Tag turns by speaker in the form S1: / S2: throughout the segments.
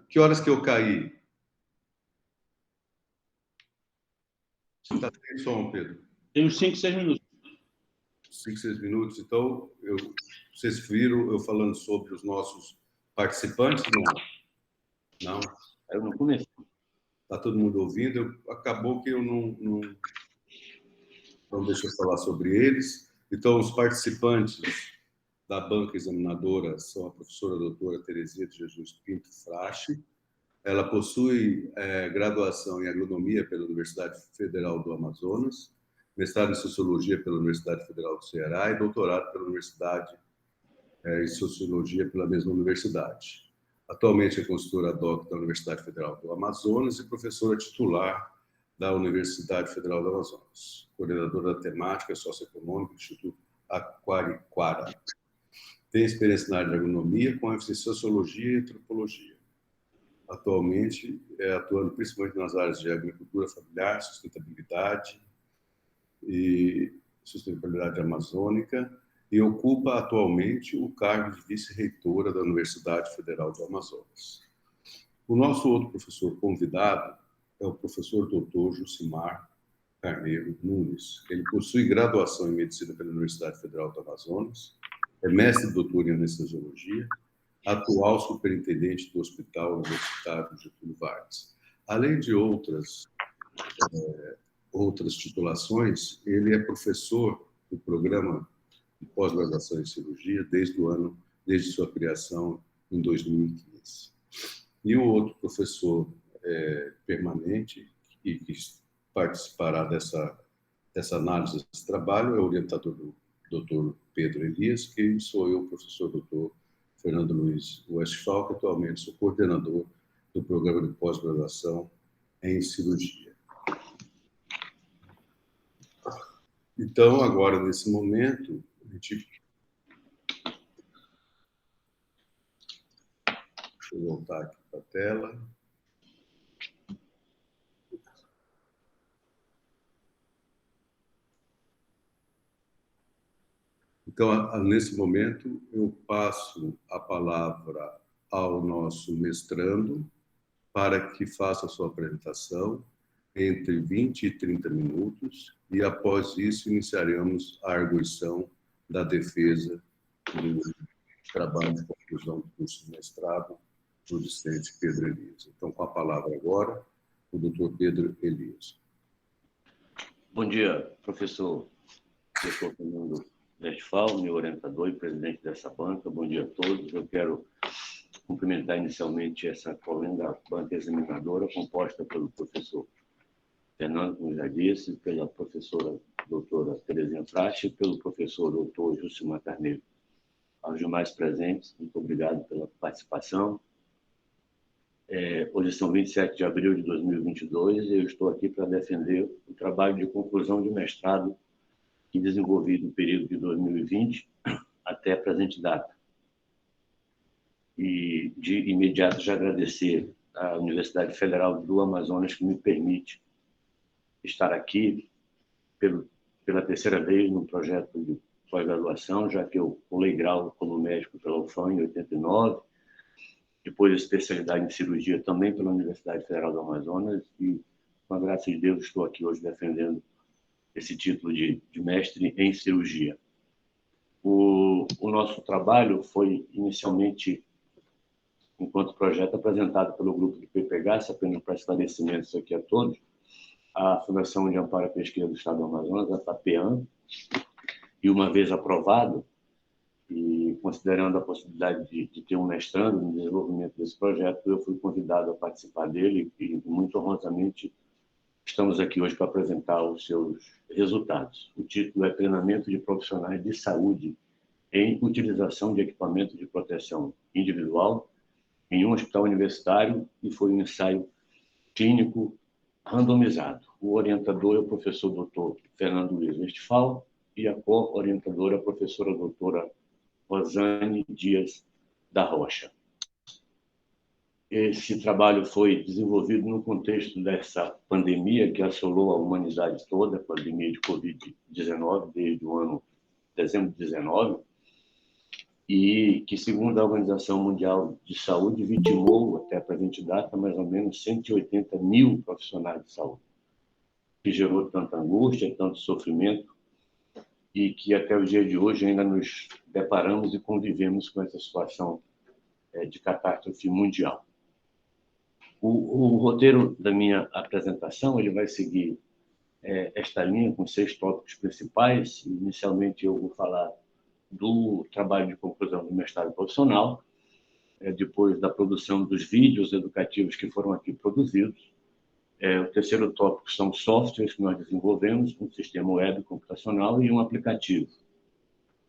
S1: Que horas que eu caí? Você está sem som, Pedro?
S2: Tem uns 5, 6 minutos.
S1: 5, 6 minutos. Então, vocês viram eu falando sobre os nossos participantes? Não?
S2: Eu não comecei.
S1: Está todo mundo ouvindo? Acabou que eu não deixo eu falar sobre eles. Então, os participantes da banca examinadora são a professora doutora Teresia de Jesus Pinto Frache. Ela possui graduação em agronomia pela Universidade Federal do Amazonas, mestrado em sociologia pela Universidade Federal do Ceará e doutorado pela Universidade em sociologia pela mesma universidade. Atualmente é consultora DOC da Universidade Federal do Amazonas e professora titular da Universidade Federal do Amazonas, coordenadora da temática socioeconômica do Instituto Aquariquara. Tem experiência na área de agronomia com ênfase em sociologia e antropologia. Atualmente, atuando principalmente nas áreas de agricultura familiar, sustentabilidade amazônica, e ocupa atualmente o cargo de vice-reitora da Universidade Federal do Amazonas. O nosso outro professor convidado é o professor doutor Jucimar Carneiro Nunes. Ele possui graduação em medicina pela Universidade Federal do Amazonas, é mestre e doutor em anestesiologia, atual superintendente do Hospital Universitário Getúlio Vargas. Além de outras titulações, ele é professor do programa de pós-graduação em cirurgia desde sua criação em 2015. E o outro professor permanente que participará dessa análise desse trabalho é o orientador do Dr. Pedro Elias, que sou eu, professor doutor Fernando Luiz Westphal, que atualmente sou coordenador do programa de pós-graduação em cirurgia. Então, agora, nesse momento, deixa eu voltar aqui para a tela. Então, nesse momento, eu passo a palavra ao nosso mestrando para que faça a sua apresentação entre 20 e 30 minutos e, após isso, iniciaremos a arguição da defesa do trabalho de conclusão do curso de mestrado do discente Pedro Elias. Então, com a palavra agora, o doutor Pedro Elias.
S2: Bom dia, professor Fernando Westphal, meu orientador e presidente dessa banca. Bom dia a todos. Eu quero cumprimentar inicialmente essa colenda banca examinadora, composta pelo professor Fernando, como já disse, pela professora doutora Teresinha Frache e pelo professor doutor Jucimar Carneiro. Aos demais presentes, muito obrigado pela participação. Hoje são 27 de abril de 2022 e eu estou aqui para defender o trabalho de conclusão de mestrado que desenvolvi no período de 2020 até a presente data. E, de imediato, já agradecer à Universidade Federal do Amazonas, que me permite estar aqui pela terceira vez no projeto de pós-graduação, já que eu pulei grau como médico pela UFAM em 89, depois especialidade em cirurgia também pela Universidade Federal do Amazonas, e, com a graça de Deus, estou aqui hoje defendendo esse título de mestre em cirurgia. O nosso trabalho foi inicialmente, enquanto projeto, apresentado pelo grupo de PPGAS, apenas para esclarecimentos aqui a todos, a Fundação de Amparo à Pesquisa do Estado do Amazonas, a FAPEAM, e uma vez aprovado, e considerando a possibilidade de ter um mestrando no desenvolvimento desse projeto, eu fui convidado a participar dele e, muito honrosamente, estamos aqui hoje para apresentar os seus resultados. O título é Treinamento de Profissionais de Saúde em Utilização de Equipamento de Proteção Individual em um hospital universitário, e foi um ensaio clínico randomizado. O orientador é o professor doutor Fernando Luiz Westphal e a co-orientadora é a professora doutora Rosane Dias da Rocha. Esse trabalho foi desenvolvido no contexto dessa pandemia que assolou a humanidade toda, a pandemia de Covid-19, desde o ano de dezembro de 19, e que, segundo a Organização Mundial de Saúde, vitimou, até a presente data, mais ou menos 180 mil profissionais de saúde, que gerou tanta angústia, tanto sofrimento, e que até o dia de hoje ainda nos deparamos e convivemos com essa situação de catástrofe mundial. O roteiro da minha apresentação ele vai seguir esta linha com 6 tópicos principais. Inicialmente, eu vou falar do trabalho de conclusão do mestrado profissional, depois da produção dos vídeos educativos que foram aqui produzidos. O terceiro tópico são softwares que nós desenvolvemos, um sistema web computacional e um aplicativo.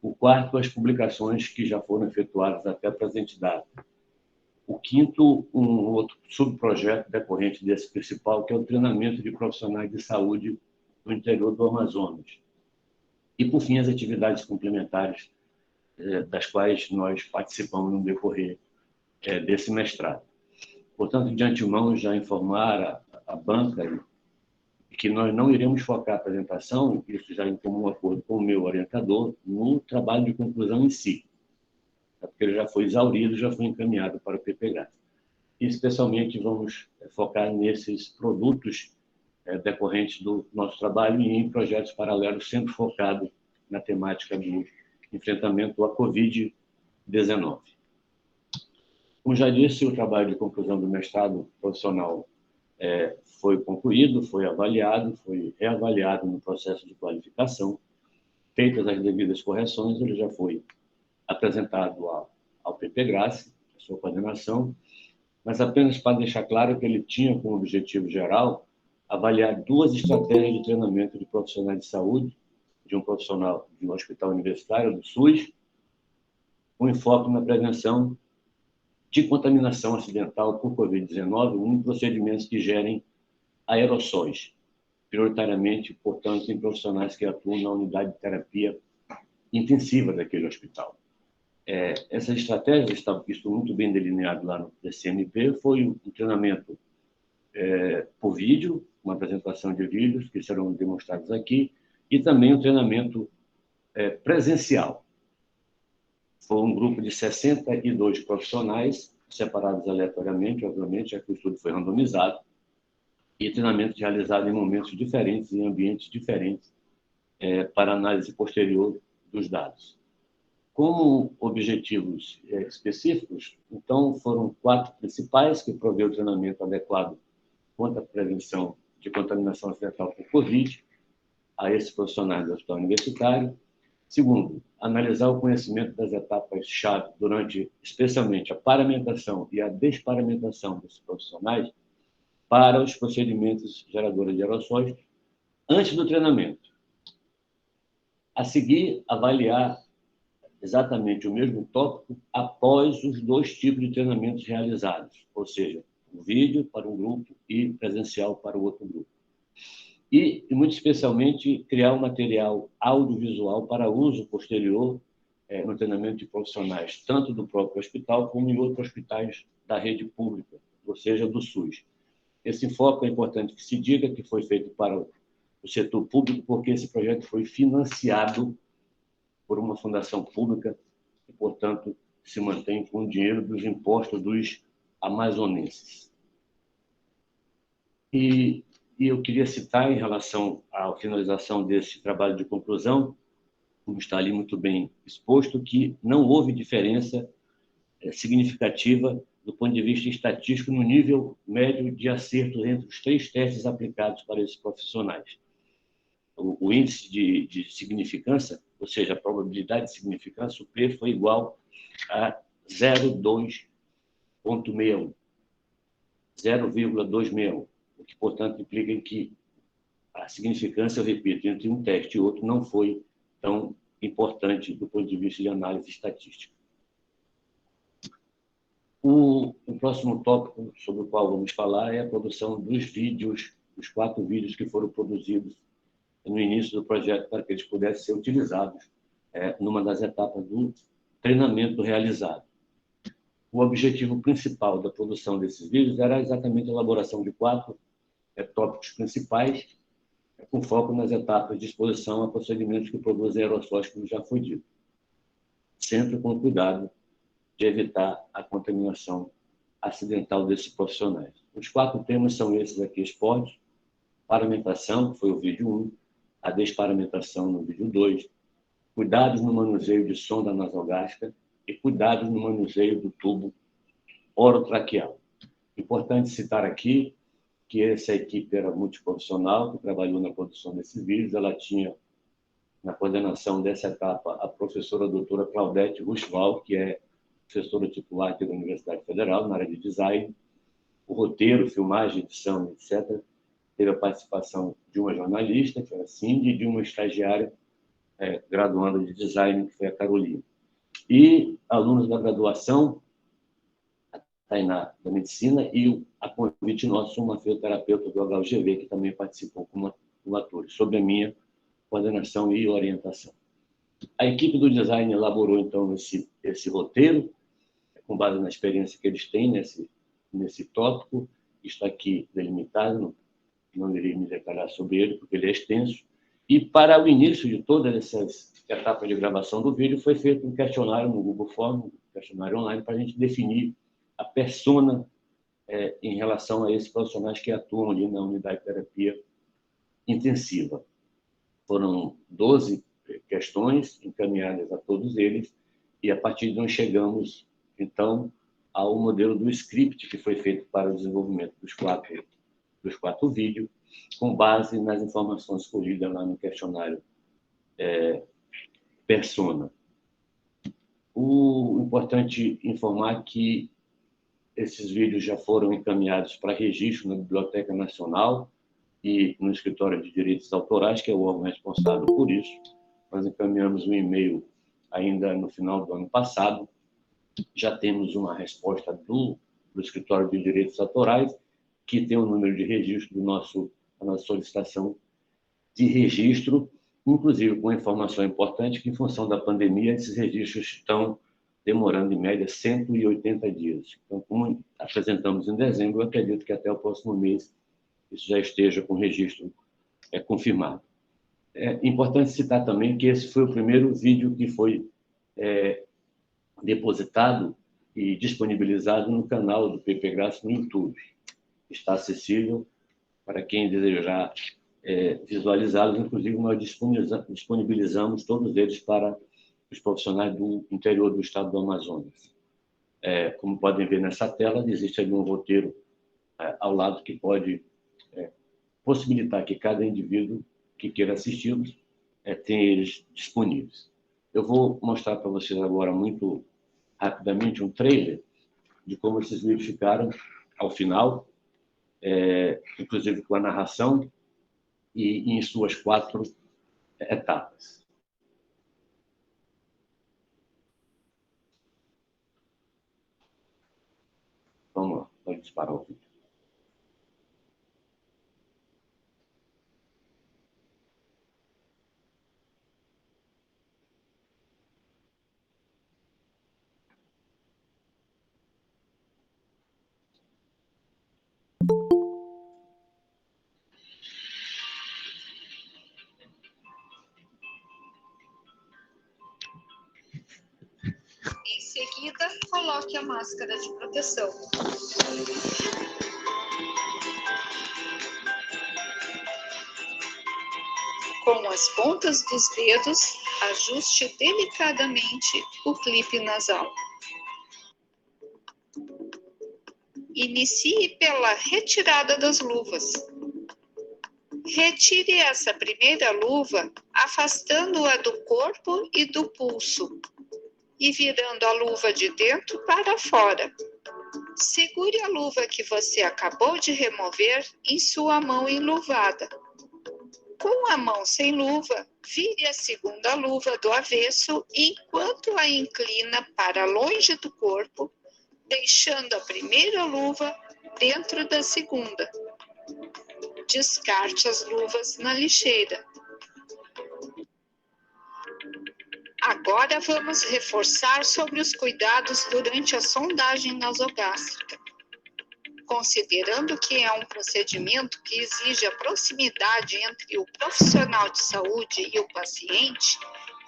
S2: O quarto, as publicações que já foram efetuadas até a presente data. O quinto, um outro subprojeto decorrente desse principal, que é o treinamento de profissionais de saúde no interior do Amazonas. E, por fim, as atividades complementares das quais nós participamos no decorrer desse mestrado. Portanto, de antemão, já informar a banca que nós não iremos focar a apresentação, isso já em comum acordo com o meu orientador, no trabalho de conclusão em si, porque ele já foi exaurido, já foi encaminhado para o PPGráfico. E, especialmente, vamos focar nesses produtos decorrentes do nosso trabalho e em projetos paralelos, sempre focado na temática do enfrentamento à Covid-19. Como já disse, o trabalho de conclusão do mestrado profissional foi concluído, foi avaliado, foi reavaliado no processo de qualificação, feitas as devidas correções, ele já foi apresentado ao PPGráfico, a sua coordenação, mas apenas para deixar claro que ele tinha como objetivo geral avaliar 2 estratégias de treinamento de profissionais de saúde, de um profissional de um hospital universitário, do SUS, com enfoque na prevenção de contaminação acidental por Covid-19 em procedimentos que gerem aerossóis, prioritariamente, portanto, em profissionais que atuam na unidade de terapia intensiva daquele hospital. Essa estratégia, está visto muito bem delineado lá no DCMP, foi um treinamento por vídeo, uma apresentação de vídeos que serão demonstrados aqui, e também um treinamento presencial. Foi um grupo de 62 profissionais, separados aleatoriamente, obviamente, já que o estudo foi randomizado, e treinamento realizado em momentos diferentes, em ambientes diferentes, para análise posterior dos dados. Como objetivos específicos, então, foram 4 principais, que provê o treinamento adequado quanto à prevenção de contaminação acidental por Covid, a esses profissionais do hospital universitário. Segundo, analisar o conhecimento das etapas-chave durante, especialmente, a paramentação e a desparamentação desses profissionais para os procedimentos geradores de aerossóis antes do treinamento. A seguir, avaliar exatamente o mesmo tópico após os 2 tipos de treinamentos realizados, ou seja, um vídeo para um grupo e presencial para o outro grupo. E, muito especialmente, criar um material audiovisual para uso posterior no treinamento de profissionais, tanto do próprio hospital como em outros hospitais da rede pública, ou seja, do SUS. Esse enfoque é importante que se diga que foi feito para o setor público, porque esse projeto foi financiado por uma fundação pública e, portanto, se mantém com o dinheiro dos impostos dos amazonenses. E eu queria citar, em relação à finalização desse trabalho de conclusão, como está ali muito bem exposto, que não houve diferença significativa do ponto de vista estatístico no nível médio de acertos entre os 3 testes aplicados para esses profissionais. O índice de significância, ou seja, a probabilidade de significância, o P foi igual a 0,261, 0,261, o que, portanto, implica que a significância, eu repito, entre um teste e outro não foi tão importante do ponto de vista de análise estatística. O próximo tópico sobre o qual vamos falar é a produção dos vídeos, os 4 vídeos que foram produzidos no início do projeto para que eles pudessem ser utilizados numa das etapas do treinamento realizado. O objetivo principal da produção desses vídeos era exatamente a elaboração de 4 tópicos principais, com foco nas etapas de exposição a procedimentos que produzem aerossóis, como já foi dito. sempre com cuidado de evitar a contaminação acidental desses profissionais. Os 4 temas são esses aqui: esporte, paramentação, que foi o vídeo 1, a desparamentação no vídeo 2, cuidados no manuseio de sonda nasogástrica e cuidados no manuseio do tubo orotraqueal. Importante citar aqui que essa equipe era multiprofissional, que trabalhou na produção desses vídeos. Ela tinha, na coordenação dessa etapa, a professora doutora Claudete Ruschval, que é professora titular aqui da Universidade Federal, na área de design. O roteiro, filmagem, edição, etc., teve a participação de uma jornalista, que era a Cindy, e de uma estagiária graduanda de design, que foi a Carolina. E alunos da graduação, a Tainá, da medicina, e a convite nosso, uma fisioterapeuta do HUGV, que também participou como atores, sob a minha coordenação e orientação. A equipe do design elaborou, então, esse roteiro, com base na experiência que eles têm nesse tópico. Está aqui delimitado, não irei me detalhar sobre ele, porque ele é extenso. E, para o início de todas essas etapas de gravação do vídeo, foi feito um questionário no Google Forms, um questionário online, para a gente definir a persona em relação a esses profissionais que atuam ali na unidade de terapia intensiva. Foram 12 questões encaminhadas a todos eles, e a partir de onde chegamos, então, ao modelo do script que foi feito para o desenvolvimento dos quatro vídeos, com base nas informações escolhidas lá no questionário persona. O importante informar que esses vídeos já foram encaminhados para registro na Biblioteca Nacional e no Escritório de Direitos Autorais, que é o órgão responsável por isso. Nós encaminhamos um e-mail ainda no final do ano passado. Já temos uma resposta do Escritório de Direitos Autorais, que tem o número de registro da nossa solicitação de registro, inclusive com informação importante que, em função da pandemia, esses registros estão demorando, em média, 180 dias. Então, como apresentamos em dezembro, eu acredito que até o próximo mês isso já esteja com registro confirmado. É importante citar também que esse foi o primeiro vídeo que foi depositado e disponibilizado no canal do PP Graça no YouTube. Está acessível para quem desejar visualizá-los. Inclusive, nós disponibilizamos todos eles para os profissionais do interior do estado do Amazonas. Como podem ver nessa tela, existe ali um roteiro ao lado que pode possibilitar que cada indivíduo que queira assisti-los tenha eles disponíveis. Eu vou mostrar para vocês agora, muito rapidamente, um trailer de como esses vídeos ficaram ao final, inclusive com a narração e em suas 4 etapas. Vamos lá, pode disparar o vídeo.
S3: Em seguida, coloque a máscara de proteção. Com as pontas dos dedos, ajuste delicadamente o clipe nasal. Inicie pela retirada das luvas. Retire essa primeira luva, afastando-a do corpo e do pulso, e virando a luva de dentro para fora. Segure a luva que você acabou de remover em sua mão enluvada. Com a mão sem luva, vire a segunda luva do avesso enquanto a inclina para longe do corpo, deixando a primeira luva dentro da segunda. Descarte as luvas na lixeira. Agora vamos reforçar sobre os cuidados durante a sondagem nasogástrica. Considerando que é um procedimento que exige a proximidade entre o profissional de saúde e o paciente,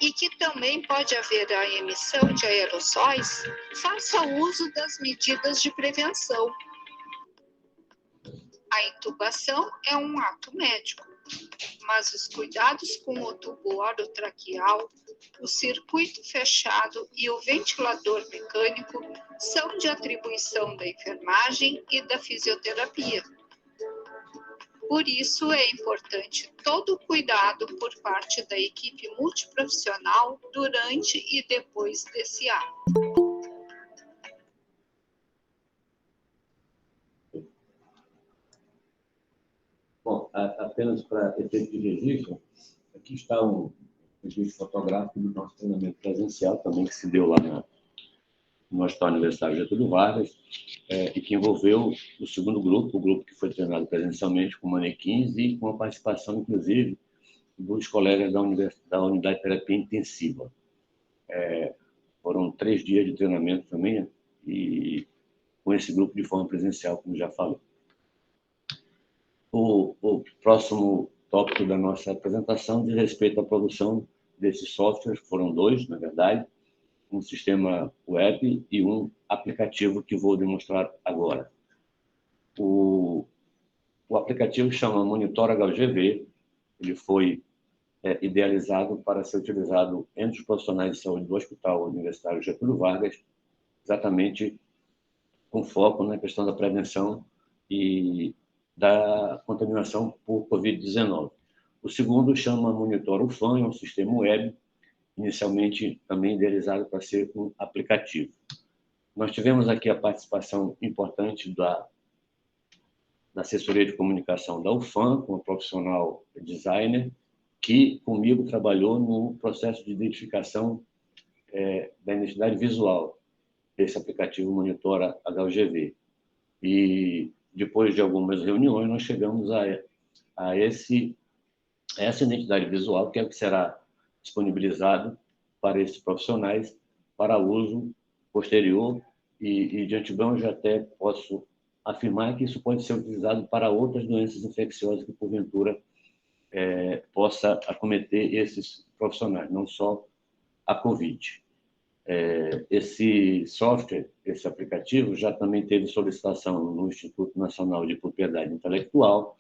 S3: e que também pode haver a emissão de aerossóis, faça uso das medidas de prevenção. A intubação é um ato médico, mas os cuidados com o tubo orotraqueal, o circuito fechado e o ventilador mecânico são de atribuição da enfermagem e da fisioterapia. Por isso, é importante todo o cuidado por parte da equipe multiprofissional durante e depois desse ato.
S2: Bom, apenas para efeito de registro, aqui está um registro fotográfico do nosso treinamento presencial, também que se deu lá no Hospital Universitário Getúlio Vargas, e que envolveu o segundo grupo, o grupo que foi treinado presencialmente com manequins e com a participação, inclusive, dos colegas da unidade de terapia intensiva. Foram 3 dias de treinamento também, e com esse grupo de forma presencial, como já falei. O próximo tópico da nossa apresentação diz respeito à produção desses softwares, foram 2, na verdade, um sistema web e um aplicativo que vou demonstrar agora. O aplicativo chama Monitor HGV, ele foi idealizado para ser utilizado entre os profissionais de saúde do Hospital Universitário Getúlio Vargas, exatamente com foco na questão da prevenção e da contaminação por Covid-19. O segundo chama Monitor UFAM, é um sistema web, inicialmente também idealizado para ser um aplicativo. Nós tivemos aqui a participação importante da assessoria de comunicação da UFAM, com a profissional designer, que comigo trabalhou no processo de identificação da identidade visual desse aplicativo Monitora HGV. E depois de algumas reuniões, nós chegamos a essa identidade visual, que é o que será disponibilizado para esses profissionais para uso posterior, e de antemão já até posso afirmar que isso pode ser utilizado para outras doenças infecciosas que, porventura, possa acometer esses profissionais, não só a Covid. Esse software, esse aplicativo, já também teve solicitação no Instituto Nacional de Propriedade Intelectual,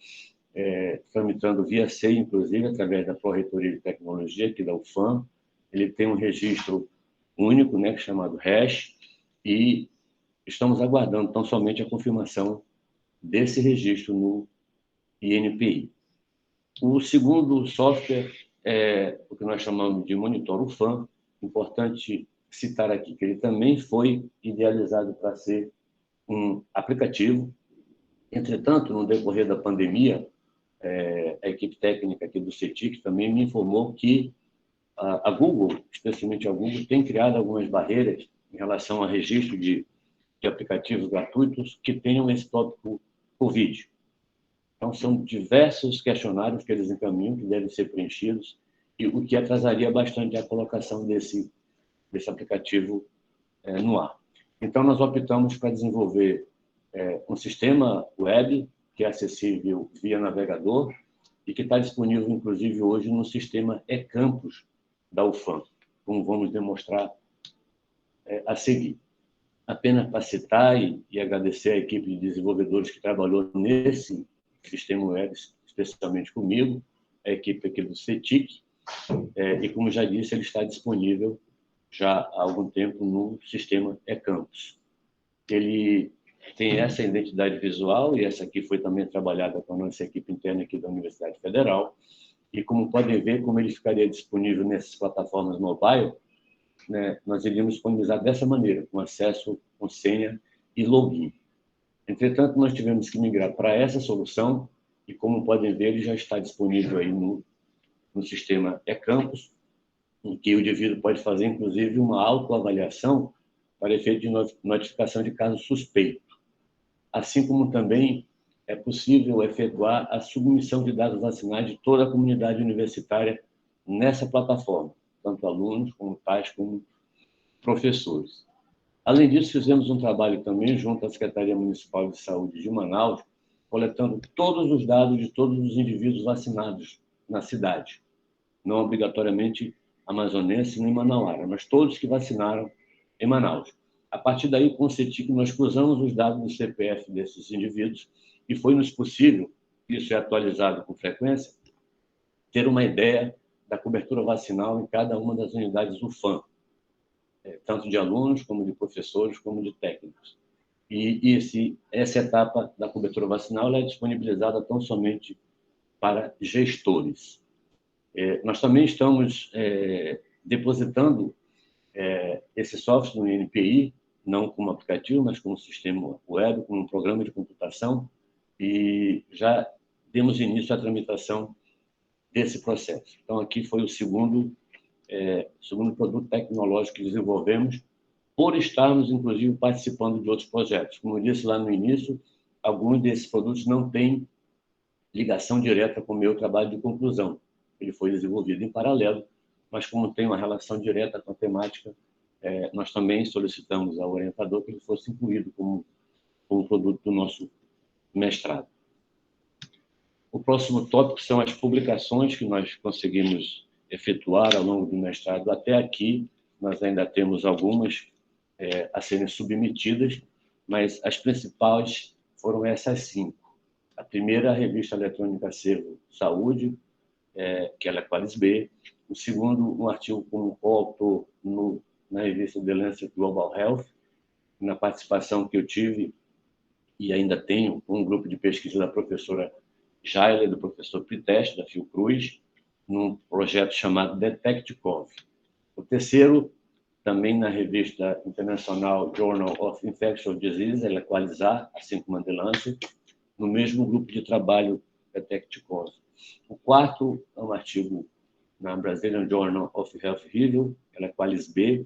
S2: tramitando via SEI, inclusive, através da Pró-Reitoria de Tecnologia, aqui da UFAM. Ele tem um registro único, chamado hash, e estamos aguardando tão somente a confirmação desse registro no INPI. O segundo software é o que nós chamamos de Monitor UFAM. Importante citar aqui que ele também foi idealizado para ser um aplicativo. Entretanto, no decorrer da pandemia, a equipe técnica aqui do CETIC também me informou que a Google, especialmente a Google, tem criado algumas barreiras em relação ao registro de aplicativos gratuitos que tenham esse tópico Covid. Então, são diversos questionários que eles encaminham, que devem ser preenchidos, e o que atrasaria bastante a colocação desse aplicativo no ar. Então, nós optamos para desenvolver um sistema web que é acessível via navegador e que está disponível, inclusive, hoje no sistema eCampus da UFAM, como vamos demonstrar a seguir. Apenas para citar e agradecer à equipe de desenvolvedores que trabalhou nesse sistema web, especialmente comigo, a equipe aqui do CETIC, e, como já disse, ele está disponível já há algum tempo no sistema eCampus. Ele tem essa identidade visual, e essa aqui foi também trabalhada com a nossa equipe interna aqui da Universidade Federal, e como podem ver, como ele ficaria disponível nessas plataformas mobile, nós iríamos disponibilizar dessa maneira, com acesso, com senha e login. Entretanto, nós tivemos que migrar para essa solução, e como podem ver, ele já está disponível aí no sistema eCampus, em que o indivíduo pode fazer, inclusive, uma autoavaliação para efeito de notificação de caso suspeito. Assim como também é possível efetuar a submissão de dados vacinais de toda a comunidade universitária nessa plataforma, tanto alunos, como pais, como professores. Além disso, fizemos um trabalho também junto à Secretaria Municipal de Saúde de Manaus, coletando todos os dados de todos os indivíduos vacinados na cidade, não obrigatoriamente amazonense nem manauara, mas todos que vacinaram em Manaus. A partir daí, com o CETIC, nós cruzamos os dados do CPF desses indivíduos e foi-nos possível, isso é atualizado com frequência, ter uma ideia da cobertura vacinal em cada uma das unidades UFAM, tanto de alunos, como de professores, como de técnicos. E essa etapa da cobertura vacinal é disponibilizada tão somente para gestores. Nós também estamos depositando esse software no INPI, não como aplicativo, mas como sistema web, como um programa de computação, e já demos início à tramitação desse processo. Então, aqui foi o segundo produto tecnológico que desenvolvemos, por estarmos, inclusive, participando de outros projetos. Como eu disse lá no início, alguns desses produtos não têm ligação direta com o meu trabalho de conclusão. Ele foi desenvolvido em paralelo, mas como tem uma relação direta com a temática, nós também solicitamos ao orientador que ele fosse incluído como produto do nosso mestrado. O próximo tópico são as publicações que nós conseguimos efetuar ao longo do mestrado. Até aqui, nós ainda temos algumas a serem submetidas, mas as principais foram essas 5. A primeira, a revista eletrônica Acervo Saúde, que ela é Qualis B. O segundo, um artigo como coautor na revista The Lancet Global Health, na participação que eu tive e ainda tenho um grupo de pesquisa da professora Jaila e do professor Piteste, da Fiocruz, num projeto chamado Detect-Cov. O terceiro, também na revista internacional Journal of Infectious Diseases, ela é Qualis A, assim como a The Lancet, no mesmo grupo de trabalho Detect-Cov. O quarto é um artigo na Brazilian Journal of Health Review, ela é Qualis B,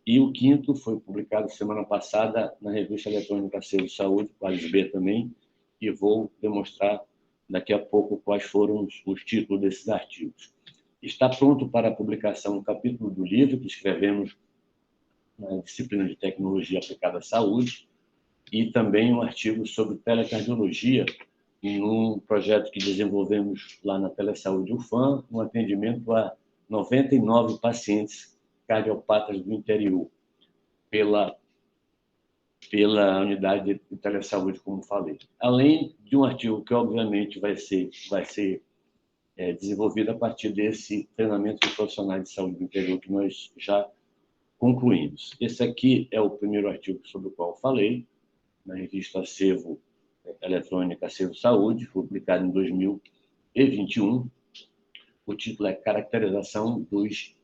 S2: e o quinto foi publicado semana passada na revista eletrônica Acervo Saúde, Qualis B também, e vou demonstrar daqui a pouco quais foram os títulos desses artigos. Está pronto para a publicação um capítulo do livro que escrevemos na disciplina de Tecnologia Aplicada à Saúde e também um artigo sobre telecardiologia num projeto que desenvolvemos lá na Telesaúde UFAM, um atendimento a 99 pacientes cardiopatas do interior, pela unidade de telesaúde, como falei. Além de um artigo que, obviamente, vai ser desenvolvido a partir desse treinamento de profissionais de saúde do interior que nós já concluímos. Esse aqui é o primeiro artigo sobre o qual falei, na revista Acervo Eletrônica Acervo Saúde, publicado em 2021. O título é Caracterização dos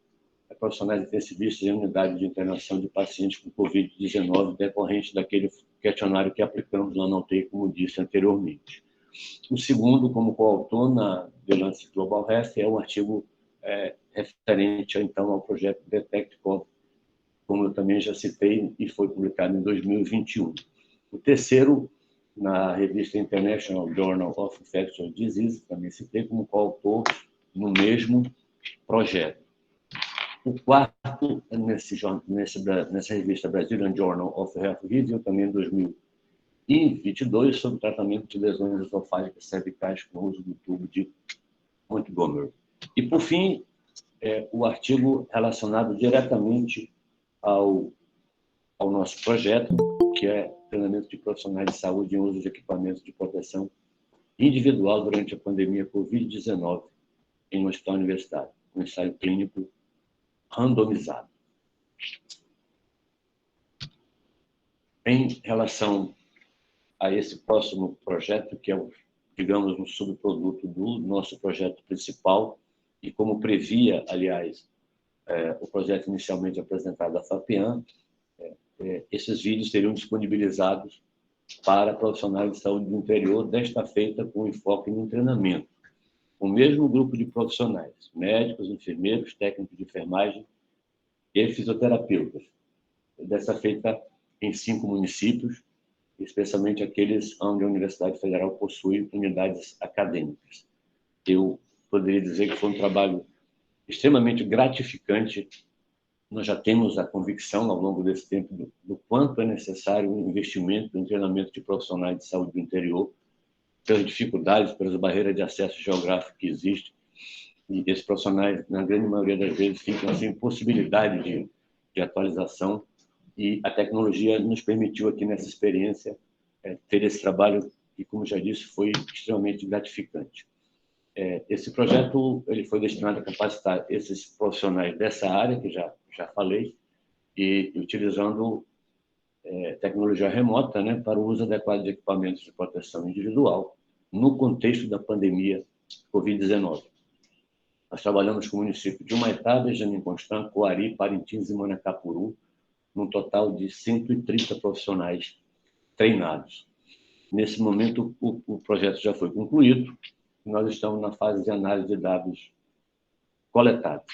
S2: profissionais intensivistas em unidade de internação de pacientes com Covid-19 decorrente daquele questionário que aplicamos lá na UTI, como disse anteriormente. O segundo, como coautor na The Lancet Global Health, é um artigo referente, então, ao projeto Detect-Cov, como eu também já citei, e foi publicado em 2021. O terceiro, na revista International Journal of Infectious Diseases, também citei como coautor no mesmo projeto. O quarto, nessa revista Brazilian Journal of Health Review, também em 2022, sobre tratamento de lesões esofágicas cervicais com uso do tubo de Montgomery. E, por fim, o artigo relacionado diretamente ao nosso projeto, que é treinamento de profissionais de saúde em uso de equipamentos de proteção individual durante a pandemia Covid-19 em um hospital universitário, um ensaio clínico randomizado. Em relação a esse próximo projeto, que é, digamos, um subproduto do nosso projeto principal, e como previa, aliás, o projeto inicialmente apresentado à FAPEAN, esses vídeos seriam disponibilizados para profissionais de saúde do interior, desta feita com enfoque no treinamento. O mesmo grupo de profissionais, médicos, enfermeiros, técnicos de enfermagem e fisioterapeutas, dessa feita em 5 municípios, especialmente aqueles onde a Universidade Federal possui unidades acadêmicas. Eu poderia dizer que foi um trabalho extremamente gratificante. Nós já temos a convicção, ao longo desse tempo, do quanto é necessário um investimento em treinamento de profissionais de saúde do interior, pelas dificuldades, pelas barreiras de acesso geográfico que existem, E esses profissionais, na grande maioria das vezes, ficam sem possibilidade de atualização, e a tecnologia nos permitiu aqui nessa experiência ter esse trabalho que, como já disse, foi extremamente gratificante. Esse projeto ele foi destinado a capacitar esses profissionais dessa área, que já falei, e utilizando tecnologia remota, né, para o uso adequado de equipamentos de proteção individual no contexto da pandemia Covid-19. Nós trabalhamos com o município de Humaitá, Benjamin Constant, Coari, Parintins e Manacapuru, num total de 130 profissionais treinados. Nesse momento, o projeto já foi concluído, e nós estamos na fase de análise de dados coletados.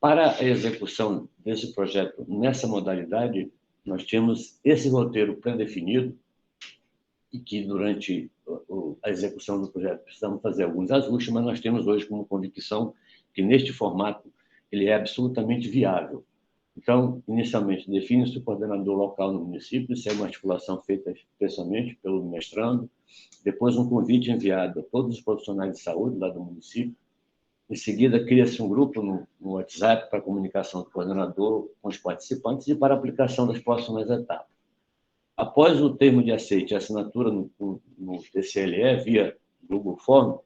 S2: Para a execução desse projeto nessa modalidade, nós tínhamos esse roteiro pré-definido, e que durante a execução do projeto precisamos fazer alguns ajustes, mas nós temos hoje como convicção que neste formato ele é absolutamente viável. Então, inicialmente, define-se o coordenador local no município, isso é uma articulação feita especialmente pelo mestrando, depois um convite enviado a todos os profissionais de saúde lá do município, em seguida cria-se um grupo no WhatsApp para comunicação do coordenador com os participantes e para a aplicação das próximas etapas. Após o termo de aceite e assinatura no TCLE via Google Form,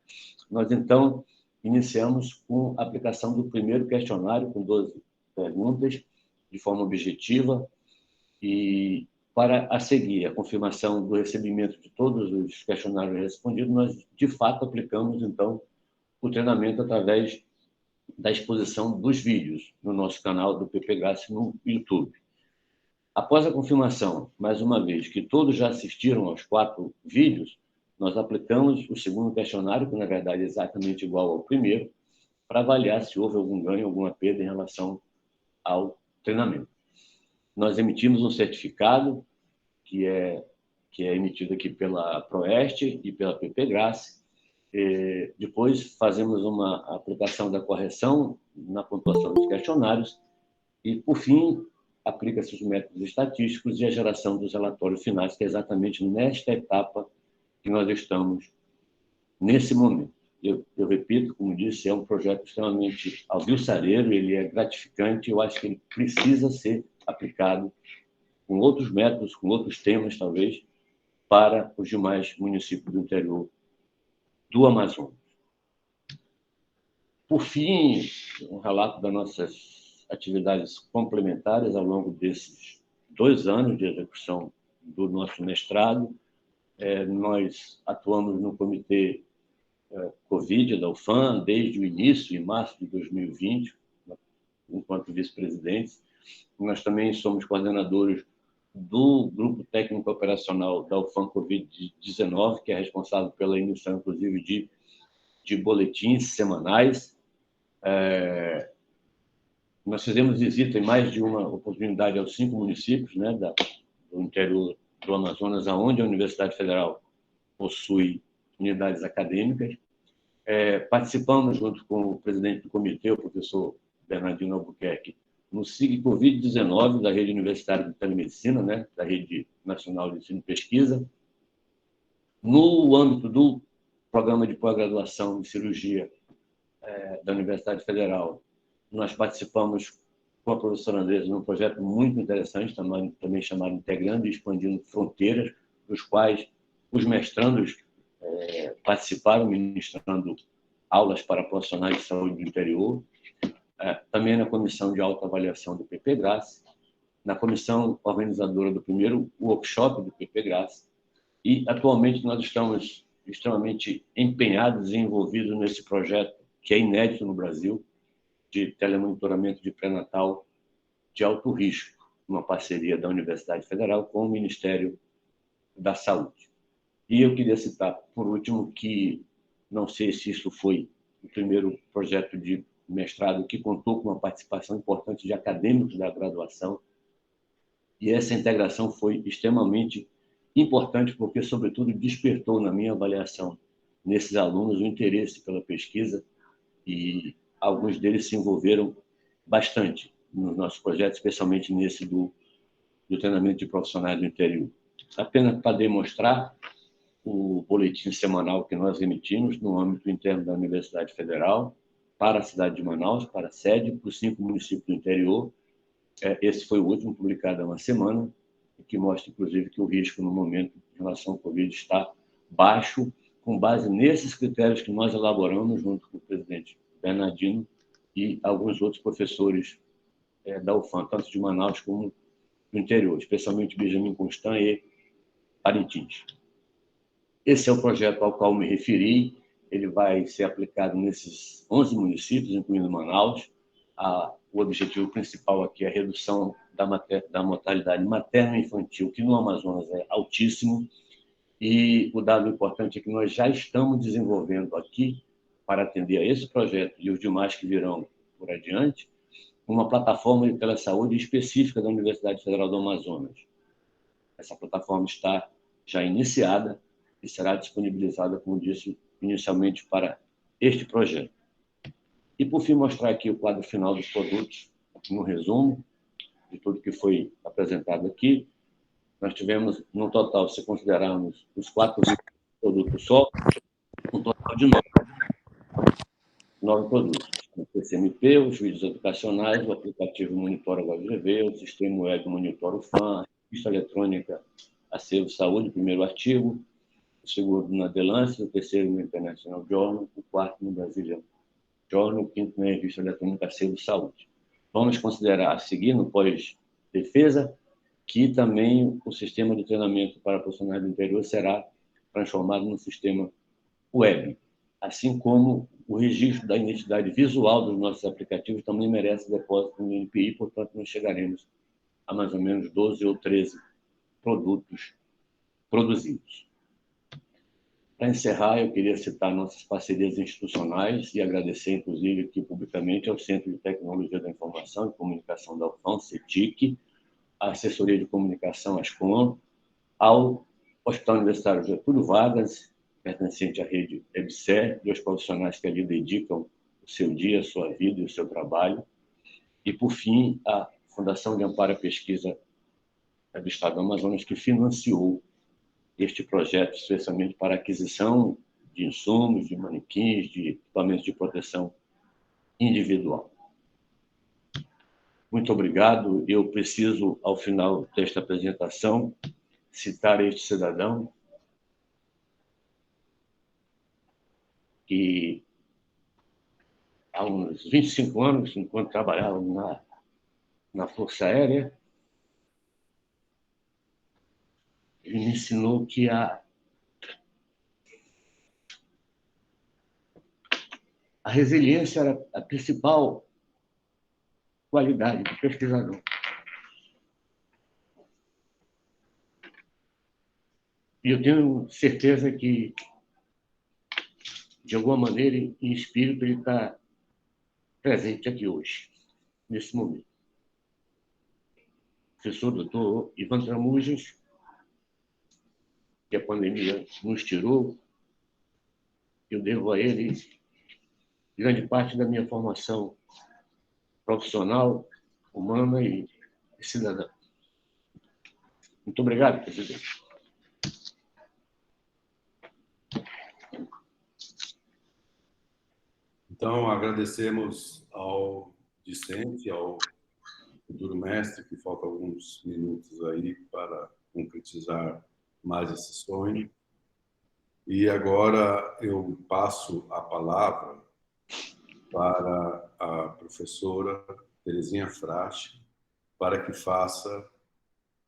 S2: nós então iniciamos com a aplicação do primeiro questionário com 12 perguntas de forma objetiva, e para a seguir a confirmação do recebimento de todos os questionários respondidos, nós de fato aplicamos então o treinamento através da exposição dos vídeos no nosso canal do PPGrace no YouTube. Após a confirmação, mais uma vez, que todos já assistiram aos 4 vídeos, nós aplicamos o segundo questionário, que na verdade é exatamente igual ao primeiro, para avaliar se houve algum ganho, alguma perda em relação ao treinamento. Nós emitimos um certificado que é emitido aqui pela Proeste e pela PPGrace. Depois fazemos uma aplicação da correção na pontuação dos questionários e, por fim, aplica-se os métodos estatísticos e a geração dos relatórios finais, que é exatamente nesta etapa que nós estamos nesse momento. Eu repito, como disse, é um projeto extremamente alvissareiro, ele é gratificante, eu acho que ele precisa ser aplicado com outros métodos, com outros temas, talvez, para os demais municípios do interior do Amazonas. Por fim, um relato das nossas atividades complementares ao longo desses 2 anos de execução do nosso mestrado. Nós atuamos no comitê Covid da UFAM desde o início, em março de 2020, enquanto vice-presidentes. Nós também somos coordenadores do Grupo Técnico Operacional da UFAM Covid-19, que é responsável pela emissão, inclusive, de boletins semanais. Nós fizemos visita em mais de uma oportunidade aos 5 municípios, né, do interior do Amazonas, onde a Universidade Federal possui unidades acadêmicas. Participamos, junto com o presidente do comitê, o professor Bernardino Albuquerque, no SIG Covid-19 da Rede Universitária de Telemedicina, né, da Rede Nacional de Ensino e Pesquisa. No âmbito do Programa de Pós-Graduação em Cirurgia da Universidade Federal, nós participamos com a professora Andresa num projeto muito interessante, também chamado Integrando e Expandindo Fronteiras, dos quais os mestrandos participaram, ministrando aulas para profissionais de saúde do interior, também na comissão de autoavaliação do PPGrace, na comissão organizadora do primeiro workshop do PPGrace, e atualmente nós estamos extremamente empenhados e envolvidos nesse projeto que é inédito no Brasil, de telemonitoramento de pré-natal de alto risco, uma parceria da Universidade Federal com o Ministério da Saúde. E eu queria citar, por último, que não sei se isso foi o primeiro projeto de mestrado que contou com uma participação importante de acadêmicos da graduação, e essa integração foi extremamente importante porque, sobretudo, despertou na minha avaliação nesses alunos o interesse pela pesquisa, e alguns deles se envolveram bastante nos nossos projetos, especialmente nesse do treinamento de profissionais do interior. Apenas para demonstrar, o boletim semanal que nós emitimos no âmbito interno da Universidade Federal para a cidade de Manaus, para a sede, para os 5 municípios do interior. Esse foi o último, publicado há uma semana, que mostra, inclusive, que o risco no momento em relação ao Covid está baixo, com base nesses critérios que nós elaboramos junto com o presidente Bernardino e alguns outros professores da UFAM, tanto de Manaus como do interior, especialmente Benjamin Constant e Parintins. Esse é o projeto ao qual me referi. Ele vai ser aplicado nesses 11 municípios, incluindo Manaus. O objetivo principal aqui é a redução da mortalidade materno-infantil, que no Amazonas é altíssimo. E o dado importante é que nós já estamos desenvolvendo aqui, para atender a esse projeto e os demais que virão por adiante, uma plataforma de telesaúde específica da Universidade Federal do Amazonas. Essa plataforma está já iniciada e será disponibilizada, como disse, inicialmente para este projeto. E, por fim, mostrar aqui o quadro final dos produtos, no resumo de tudo que foi apresentado aqui. Nós tivemos, no total, se considerarmos os 4 produtos só, um total de 9 produtos. O PCMP, os vídeos educacionais, o aplicativo Monitor HGV, o sistema web Monitor UFAM, a revista eletrônica Acervo Saúde, primeiro artigo, o segundo na The Lancet, o terceiro no International Journal, o quarto no Brazilian Journal, o quinto na revista eletrônica Acervo Saúde. Vamos considerar, a seguir, no pós-defesa, que também o sistema de treinamento para profissionais do interior será transformado num sistema web, assim como o registro da identidade visual dos nossos aplicativos também merece depósito no INPI, portanto, nós chegaremos a mais ou menos 12 ou 13 produtos produzidos. Para encerrar, eu queria citar nossas parcerias institucionais e agradecer, inclusive, aqui publicamente ao Centro de Tecnologia da Informação e Comunicação da UFAM, CETIC, à Assessoria de Comunicação, ASCOM, ao Hospital Universitário Getúlio Vargas, pertencente à rede EBSER, e aos profissionais que ali dedicam o seu dia, a sua vida e o seu trabalho. E, por fim, a Fundação de Amparo à Pesquisa do Estado do Amazonas, que financiou este projeto, especialmente para a aquisição de insumos, de manequins, de equipamentos de proteção individual. Muito obrigado. Eu preciso, ao final desta apresentação, citar este cidadão que, há uns 25 anos, enquanto trabalhava na Força Aérea, ele me ensinou que a resiliência era a principal qualidade do pesquisador. E eu tenho certeza que, de alguma maneira, em espírito, ele está presente aqui hoje, nesse momento. O professor doutor Ivan Tramujas, que a pandemia nos tirou, eu devo a ele grande parte da minha formação profissional, humana e cidadã. Muito obrigado, presidente.
S1: Então, agradecemos ao discente, ao futuro mestre, que falta alguns minutos aí para concretizar mais esse sonho. E agora eu passo a palavra para a professora Terezinha Frasch, para que faça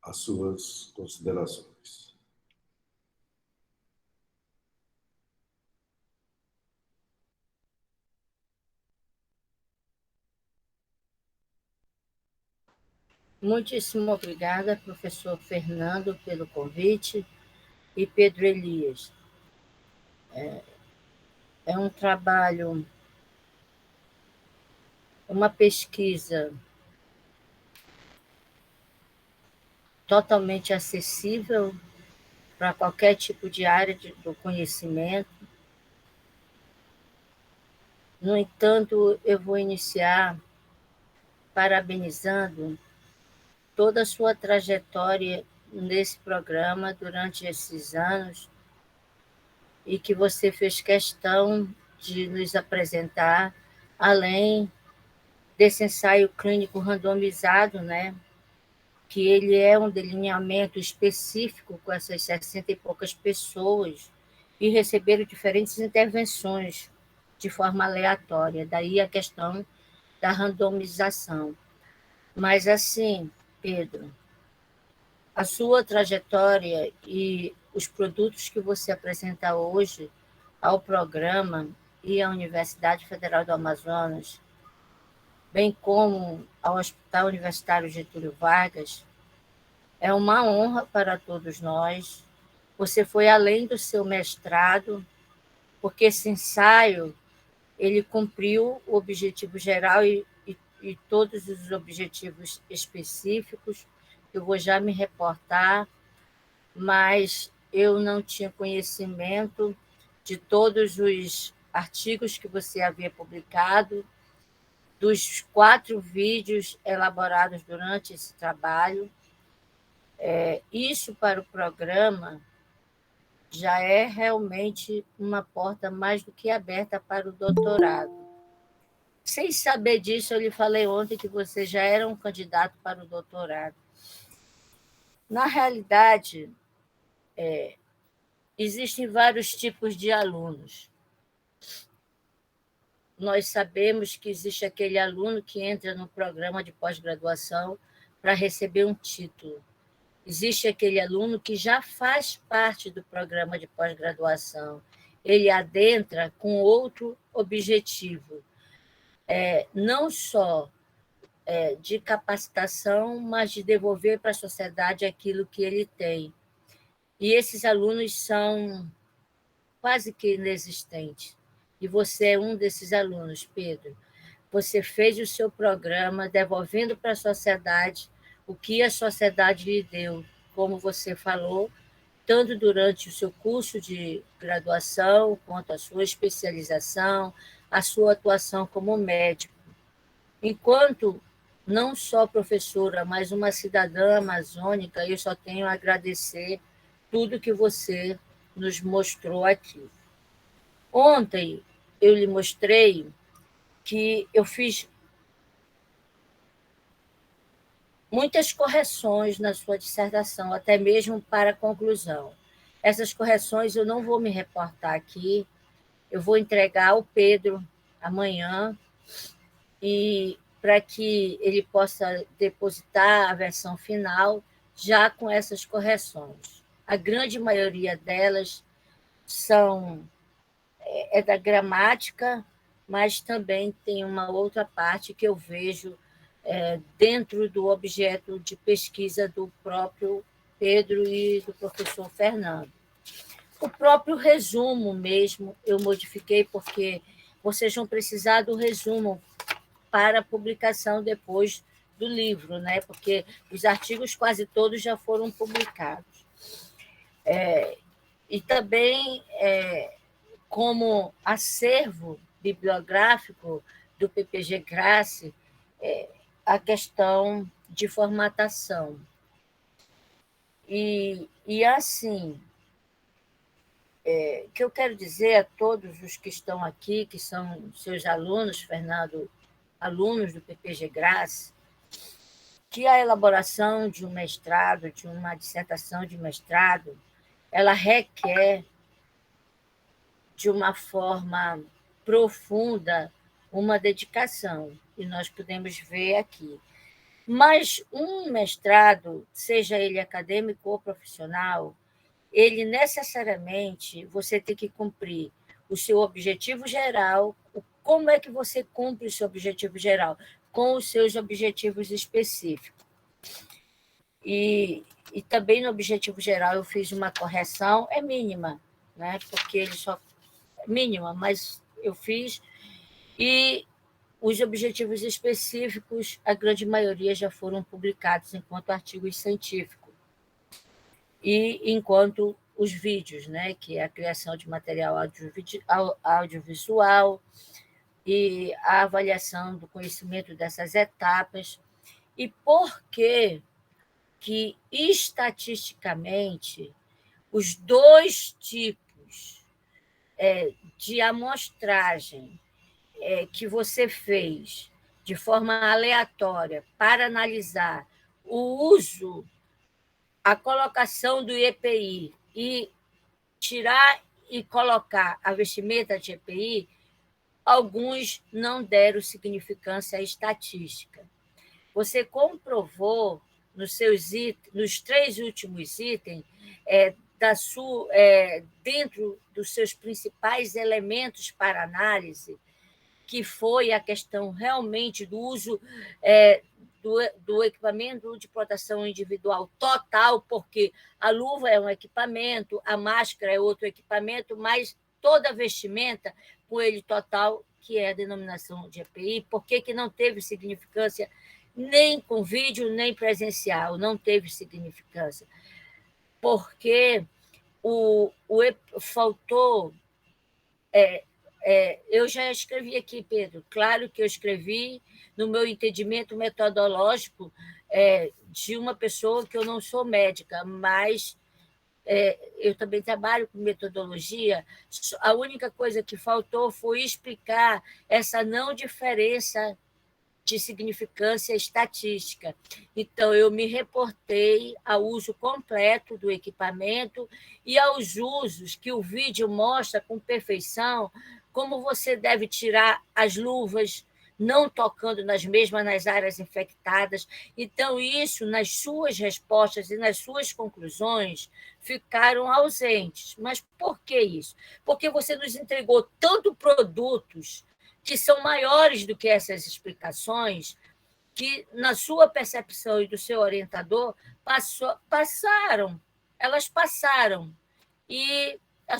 S1: as suas considerações.
S4: Muitíssimo obrigada, professor Fernando, pelo convite, e Pedro Elias. É um trabalho, uma pesquisa totalmente acessível para qualquer tipo de área do conhecimento. No entanto, eu vou iniciar parabenizando toda a sua trajetória nesse programa durante esses anos, e que você fez questão de nos apresentar, além desse ensaio clínico randomizado, né, que ele é um delineamento específico com essas 60 e poucas pessoas e receberam diferentes intervenções de forma aleatória, daí a questão da randomização. Mas, assim, Pedro, a sua trajetória e os produtos que você apresenta hoje ao programa e à Universidade Federal do Amazonas, bem como ao Hospital Universitário Getúlio Vargas, é uma honra para todos nós. Você foi além do seu mestrado, porque esse ensaio ele cumpriu o objetivo geral e todos os objetivos específicos. Eu vou já me reportar, mas eu não tinha conhecimento de todos os artigos que você havia publicado, dos 4 vídeos elaborados durante esse trabalho. Isso para o programa já é realmente uma porta mais do que aberta para o doutorado. Sem saber disso, eu lhe falei ontem que você já era um candidato para o doutorado. Na realidade, existem vários tipos de alunos. Nós sabemos que existe aquele aluno que entra no programa de pós-graduação para receber um título. Existe aquele aluno que já faz parte do programa de pós-graduação. Ele adentra com outro objetivo, não só de capacitação, mas de devolver para a sociedade aquilo que ele tem. E esses alunos são quase que inexistentes. E você é um desses alunos, Pedro. Você fez o seu programa devolvendo para a sociedade o que a sociedade lhe deu, como você falou, tanto durante o seu curso de graduação, quanto a sua especialização, a sua atuação como médico. Enquanto não só professora, mas uma cidadã amazônica, eu só tenho a agradecer tudo que você nos mostrou aqui. Ontem eu lhe mostrei que eu fiz muitas correções na sua dissertação, até mesmo para a conclusão. Essas correções eu não vou me reportar aqui, eu vou entregar ao Pedro amanhã, e para que ele possa depositar a versão final já com essas correções. A grande maioria delas é da gramática, mas também tem uma outra parte que eu vejo dentro do objeto de pesquisa do próprio Pedro e do professor Fernando. O próprio resumo mesmo eu modifiquei, porque vocês vão precisar do resumo para a publicação depois do livro, né? Porque os artigos quase todos já foram publicados. E também, como acervo bibliográfico do PPG Grace, a questão de formatação. E assim, o que eu quero dizer a todos os que estão aqui, que são seus alunos, Fernando, alunos do PPG Grace, que a elaboração de um mestrado, de uma dissertação de mestrado, ela requer, de uma forma profunda, uma dedicação, e nós podemos ver aqui. Mas um mestrado, seja ele acadêmico ou profissional, ele necessariamente, você tem que cumprir o seu objetivo geral. Como é que você cumpre o seu objetivo geral? Com os seus objetivos específicos. E também no objetivo geral eu fiz uma correção, é mínima, né? Porque ele só é mínima, mas eu fiz. E os objetivos específicos, a grande maioria já foram publicados enquanto artigos científicos. E enquanto os vídeos, né? Que é a criação de material audiovisual e a avaliação do conhecimento dessas etapas. E por que estatisticamente, os 2 tipos de amostragem que você fez de forma aleatória para analisar o uso, a colocação do EPI e tirar e colocar a vestimenta de EPI, alguns não deram significância à estatística. Você comprovou nos 3 últimos itens, dentro dos seus principais elementos para análise, que foi a questão realmente do uso do equipamento de proteção individual total, porque a luva é um equipamento, a máscara é outro equipamento, mas toda a vestimenta com ele total, que é a denominação de EPI. Por que não teve significância nem com vídeo, nem presencial? Não teve significância. Porque faltou... eu já escrevi aqui, Pedro, claro que eu escrevi no meu entendimento metodológico de uma pessoa que eu não sou médica, mas eu também trabalho com metodologia. A única coisa que faltou foi explicar essa não diferença de significância estatística. Então, eu me reportei ao uso completo do equipamento e aos usos que o vídeo mostra com perfeição, como você deve tirar as luvas, não tocando nas áreas infectadas. Então, isso, nas suas respostas e nas suas conclusões, ficaram ausentes. Mas por que isso? Porque você nos entregou tanto produtos que são maiores do que essas explicações, que, na sua percepção e do seu orientador, elas passaram, e a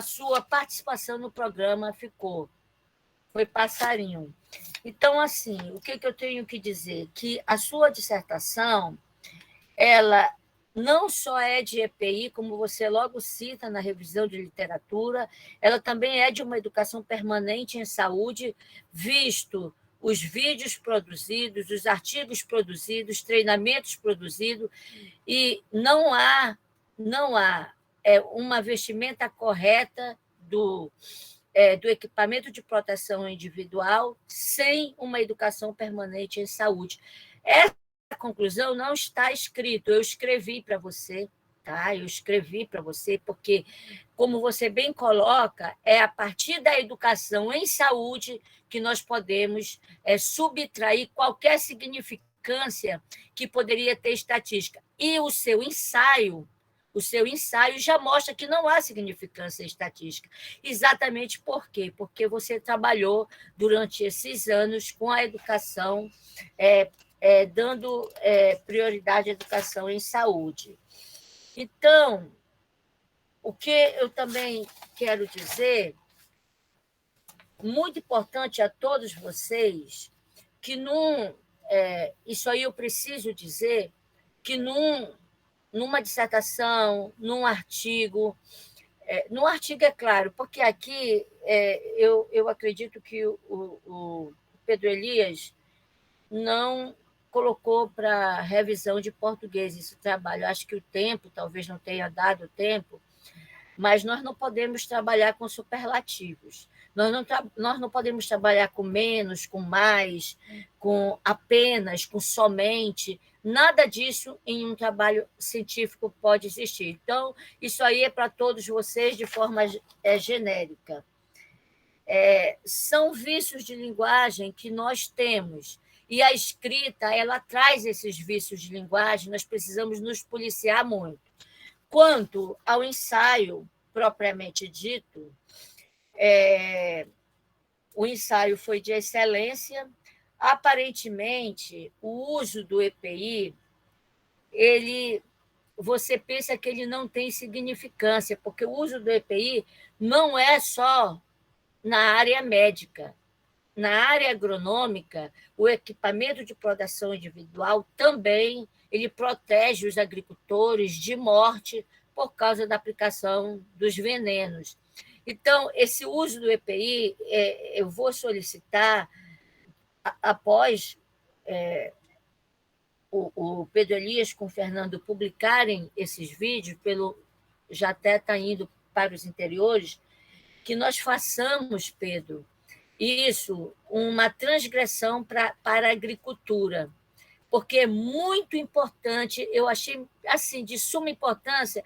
S4: sua participação no programa foi passarinho. Então, assim, o que eu tenho que dizer? Que a sua dissertação, ela não só é de EPI, como você logo cita na revisão de literatura, ela também é de uma educação permanente em saúde, visto os vídeos produzidos, os artigos produzidos, treinamentos produzidos, e não há uma vestimenta correta do equipamento de proteção individual sem uma educação permanente em saúde. A conclusão não está escrito, eu escrevi para você, tá? Eu escrevi para você, porque, como você bem coloca, é a partir da educação em saúde que nós podemos subtrair qualquer significância que poderia ter estatística. E o seu ensaio já mostra que não há significância estatística. Exatamente por quê? Porque você trabalhou durante esses anos com a educação, dando prioridade à educação em saúde. Então, o que eu também quero dizer, muito importante a todos vocês, que isso aí eu preciso dizer, que numa dissertação, num artigo é claro, porque aqui eu acredito que o Pedro Elias não colocou para revisão de português esse trabalho. Acho que o tempo, talvez não tenha dado tempo, mas nós não podemos trabalhar com superlativos. Nós não podemos trabalhar com menos, com mais, com apenas, com somente. Nada disso em um trabalho científico pode existir. Então, isso aí é para todos vocês de forma genérica. São vícios de linguagem que nós temos, e a escrita ela traz esses vícios de linguagem, nós precisamos nos policiar muito. Quanto ao ensaio propriamente dito, o ensaio foi de excelência. Aparentemente, o uso do EPI, você pensa que ele não tem significância, porque o uso do EPI não é só na área médica. Na área agronômica, o equipamento de proteção individual também ele protege os agricultores de morte por causa da aplicação dos venenos. Então, esse uso do EPI, eu vou solicitar, após o Pedro Elias com o Fernando publicarem esses vídeos, já até está indo para os interiores, que nós façamos, Pedro, isso, uma transgressão para a agricultura, porque é muito importante, eu achei assim, de suma importância.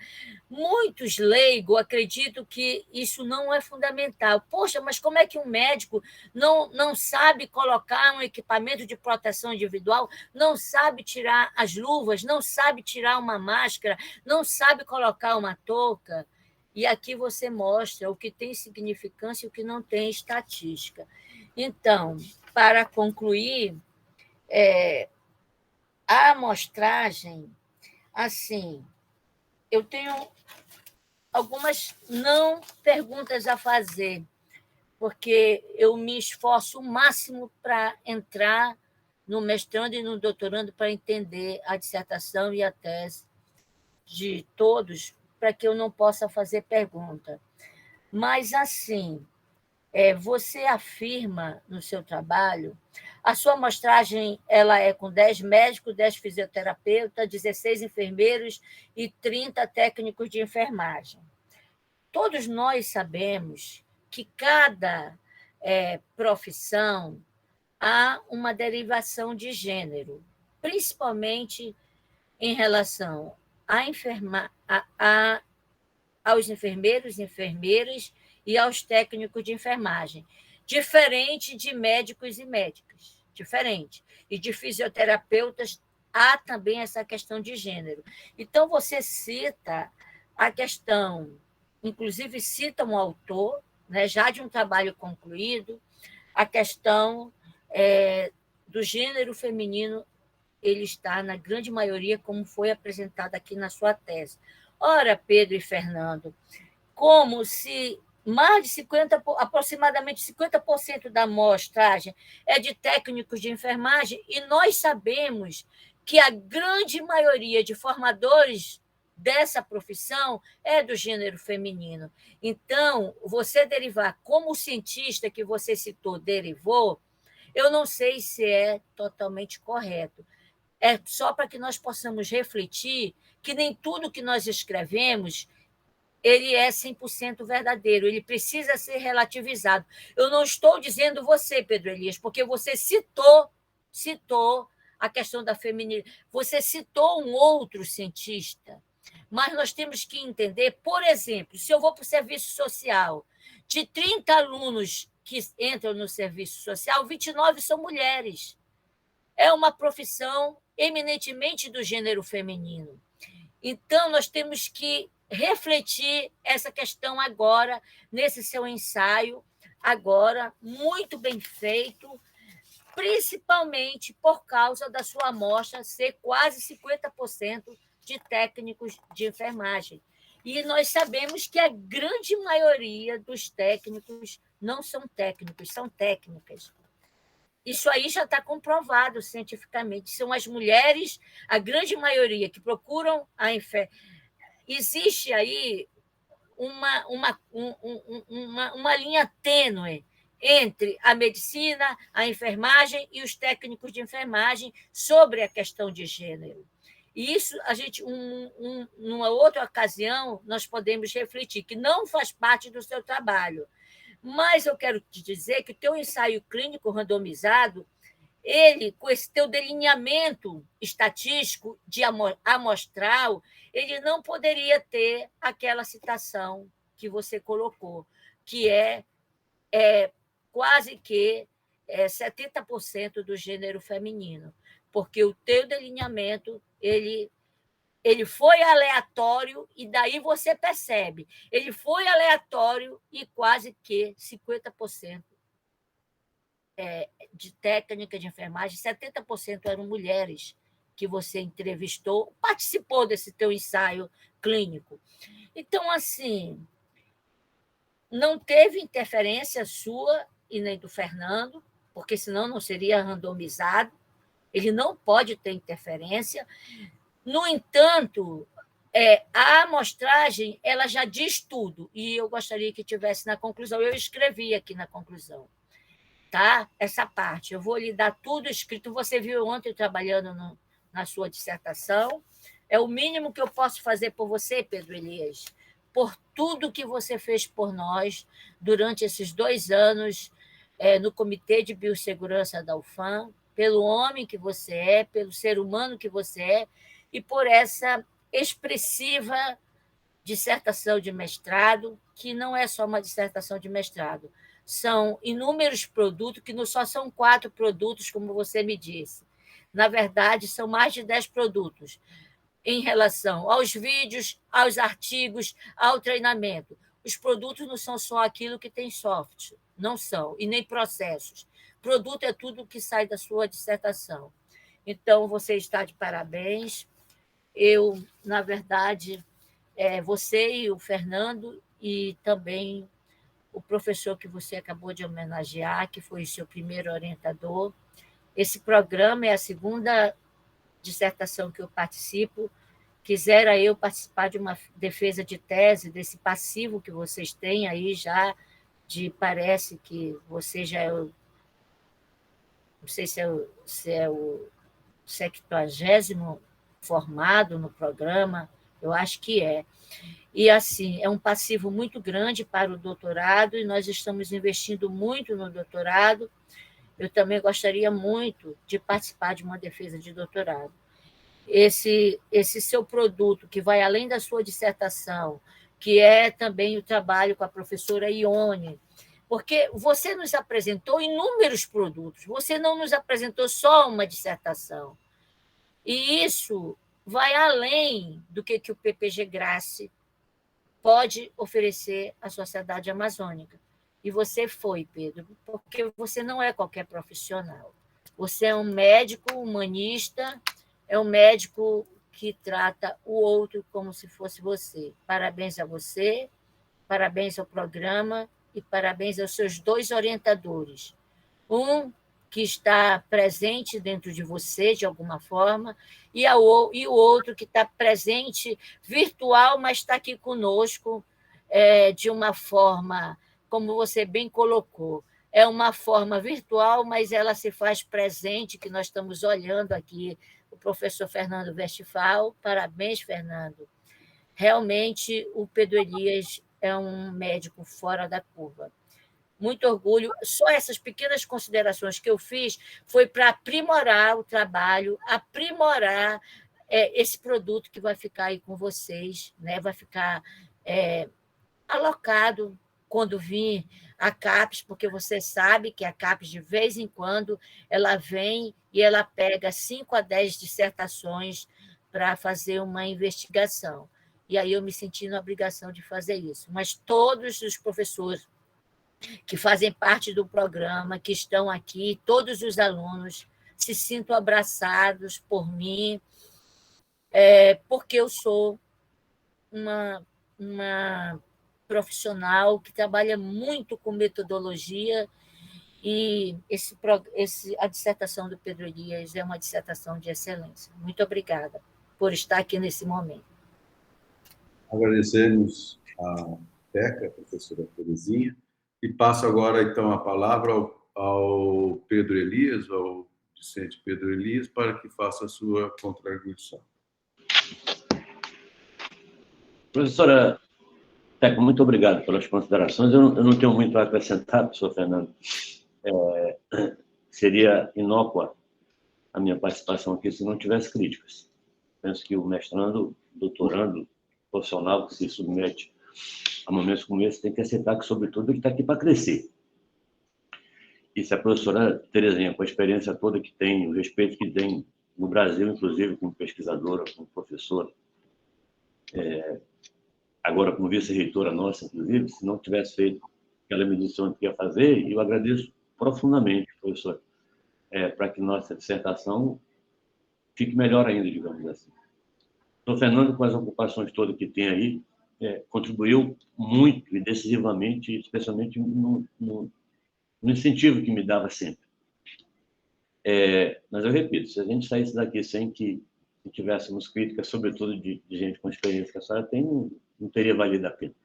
S4: Muitos leigos acreditam que isso não é fundamental. Poxa, mas como é que um médico não sabe colocar um equipamento de proteção individual, não sabe tirar as luvas, não sabe tirar uma máscara, não sabe colocar uma touca? E aqui você mostra o que tem significância e o que não tem estatística. Então, para concluir, a amostragem, assim, eu tenho algumas não perguntas a fazer, porque eu me esforço o máximo para entrar no mestrando e no doutorando para entender a dissertação e a tese de todos, para que eu não possa fazer pergunta. Mas, assim, você afirma no seu trabalho, a sua amostragem ela é com 10 médicos, 10 fisioterapeutas, 16 enfermeiros e 30 técnicos de enfermagem. Todos nós sabemos que cada profissão há uma derivação de gênero, principalmente em relação aos enfermeiros, enfermeiras e aos técnicos de enfermagem, diferente de médicos e médicas, diferente. E de fisioterapeutas, há também essa questão de gênero. Então, você cita a questão, inclusive cita um autor, né, já de um trabalho concluído, a questão do gênero feminino, ele está na grande maioria, como foi apresentado aqui na sua tese. Ora, Pedro e Fernando, como se mais de 50%, aproximadamente 50% da amostragem é de técnicos de enfermagem, e nós sabemos que a grande maioria de formadores dessa profissão é do gênero feminino. Então, você derivar, como o cientista que você citou derivou, eu não sei se é totalmente correto. É só para que nós possamos refletir que nem tudo que nós escrevemos ele é 100% verdadeiro, ele precisa ser relativizado. Eu não estou dizendo você, Pedro Elias, porque você citou a questão da feminilidade, você citou um outro cientista, mas nós temos que entender, por exemplo, se eu vou para o serviço social, de 30 alunos que entram no serviço social, 29 são mulheres. É uma profissão eminentemente do gênero feminino. Então, nós temos que refletir essa questão agora, nesse seu ensaio, agora, muito bem feito, principalmente por causa da sua amostra ser quase 50% de técnicos de enfermagem. E nós sabemos que a grande maioria dos técnicos não são técnicos, são técnicas. Isso aí já está comprovado cientificamente. São as mulheres, a grande maioria, que procuram a enfermagem. Existe aí uma linha tênue entre a medicina, a enfermagem e os técnicos de enfermagem sobre a questão de gênero. E isso, a gente, numa outra ocasião, nós podemos refletir, que não faz parte do seu trabalho. Mas eu quero te dizer que o teu ensaio clínico randomizado, ele, com esse teu delineamento estatístico de amostral, ele não poderia ter aquela citação que você colocou, que é quase que 70% do gênero feminino, porque o teu delineamento ele foi aleatório, e daí você percebe, ele foi aleatório e quase que 50% de técnica de enfermagem, 70% eram mulheres que você entrevistou, participou desse teu ensaio clínico. Então, assim, não teve interferência sua e nem do Fernando, porque senão não seria randomizado, ele não pode ter interferência. No entanto, a amostragem ela já diz tudo, e eu gostaria que tivesse na conclusão, eu escrevi aqui na conclusão, tá? Essa parte, eu vou lhe dar tudo escrito, você viu ontem trabalhando na sua dissertação, é o mínimo que eu posso fazer por você, Pedro Elias, por tudo que você fez por nós durante esses 2 anos no Comitê de Biossegurança da UFAM, pelo homem que você é, pelo ser humano que você é, e por essa expressiva dissertação de mestrado, que não é só uma dissertação de mestrado, são inúmeros produtos, que não só são 4 produtos, como você me disse. Na verdade, são mais de 10 produtos, em relação aos vídeos, aos artigos, ao treinamento. Os produtos não são só aquilo que tem software, não são, e nem processos. Produto é tudo que sai da sua dissertação. Então, você está de parabéns. Eu, na verdade, você e o Fernando, e também o professor que você acabou de homenagear, que foi o seu primeiro orientador. Esse programa é a 2ª dissertação que eu participo. Quisera eu participar de uma defesa de tese, desse passivo que vocês têm aí já, parece que você já é o, não sei se é o 70º formado no programa, eu acho que é. E, assim, é um passivo muito grande para o doutorado, e nós estamos investindo muito no doutorado. Eu também gostaria muito de participar de uma defesa de doutorado. Esse seu produto, que vai além da sua dissertação, que é também o trabalho com a professora Ione, porque você nos apresentou inúmeros produtos, você não nos apresentou só uma dissertação. E isso vai além do que o PPG-GRACE pode oferecer à sociedade amazônica. E você foi, Pedro, porque você não é qualquer profissional. Você é um médico humanista, é um médico que trata o outro como se fosse você. Parabéns a você, parabéns ao programa e parabéns aos seus 2 orientadores. Um que está presente dentro de você, de alguma forma, e o outro que está presente virtual, mas está aqui conosco de uma forma, como você bem colocou, é uma forma virtual, mas ela se faz presente, que nós estamos olhando aqui, o professor Fernando Westphal. Parabéns, Fernando. Realmente, o Pedro Elias é um médico fora da curva. Muito orgulho. Só essas pequenas considerações que eu fiz foi para aprimorar o trabalho, aprimorar esse produto que vai ficar aí com vocês, né? Vai ficar alocado quando vir a CAPES, porque você sabe que a CAPES, de vez em quando, ela vem e ela pega 5 a 10 dissertações para fazer uma investigação. E aí eu me senti na obrigação de fazer isso. Mas todos os professores que fazem parte do programa, que estão aqui, todos os alunos, se sintam abraçados por mim, porque eu sou uma profissional que trabalha muito com metodologia, e a dissertação do Pedro Elias é uma dissertação de excelência. Muito obrigada por estar aqui nesse momento.
S1: Agradecemos a Teca, a professora Terezinha, e passo agora, então, a palavra ao Pedro Elias, ao discente Pedro Elias, para que faça a sua contribuição.
S2: Professora Teca, muito obrigado pelas considerações. Eu não tenho muito a acrescentar, professor Fernando. Seria inócua a minha participação aqui se não tivesse críticas. Penso que o mestrando, doutorando, profissional que se submete a momentos como esse tem que aceitar que, sobretudo, ele está aqui para crescer. E se a professora Terezinha, com a experiência toda que tem, o respeito que tem no Brasil, inclusive, como pesquisadora, como professora, agora como vice-reitora nossa, inclusive, se não tivesse feito aquela medição que ia fazer, eu agradeço profundamente, professor, para que nossa dissertação fique melhor ainda, digamos assim. O Fernando, com as ocupações todas que tem aí, contribuiu muito e decisivamente, especialmente no incentivo que me dava sempre. Mas eu repito, se a gente saísse daqui sem que tivéssemos críticas, sobretudo de gente com experiência que a senhora tem, não teria valido a pena.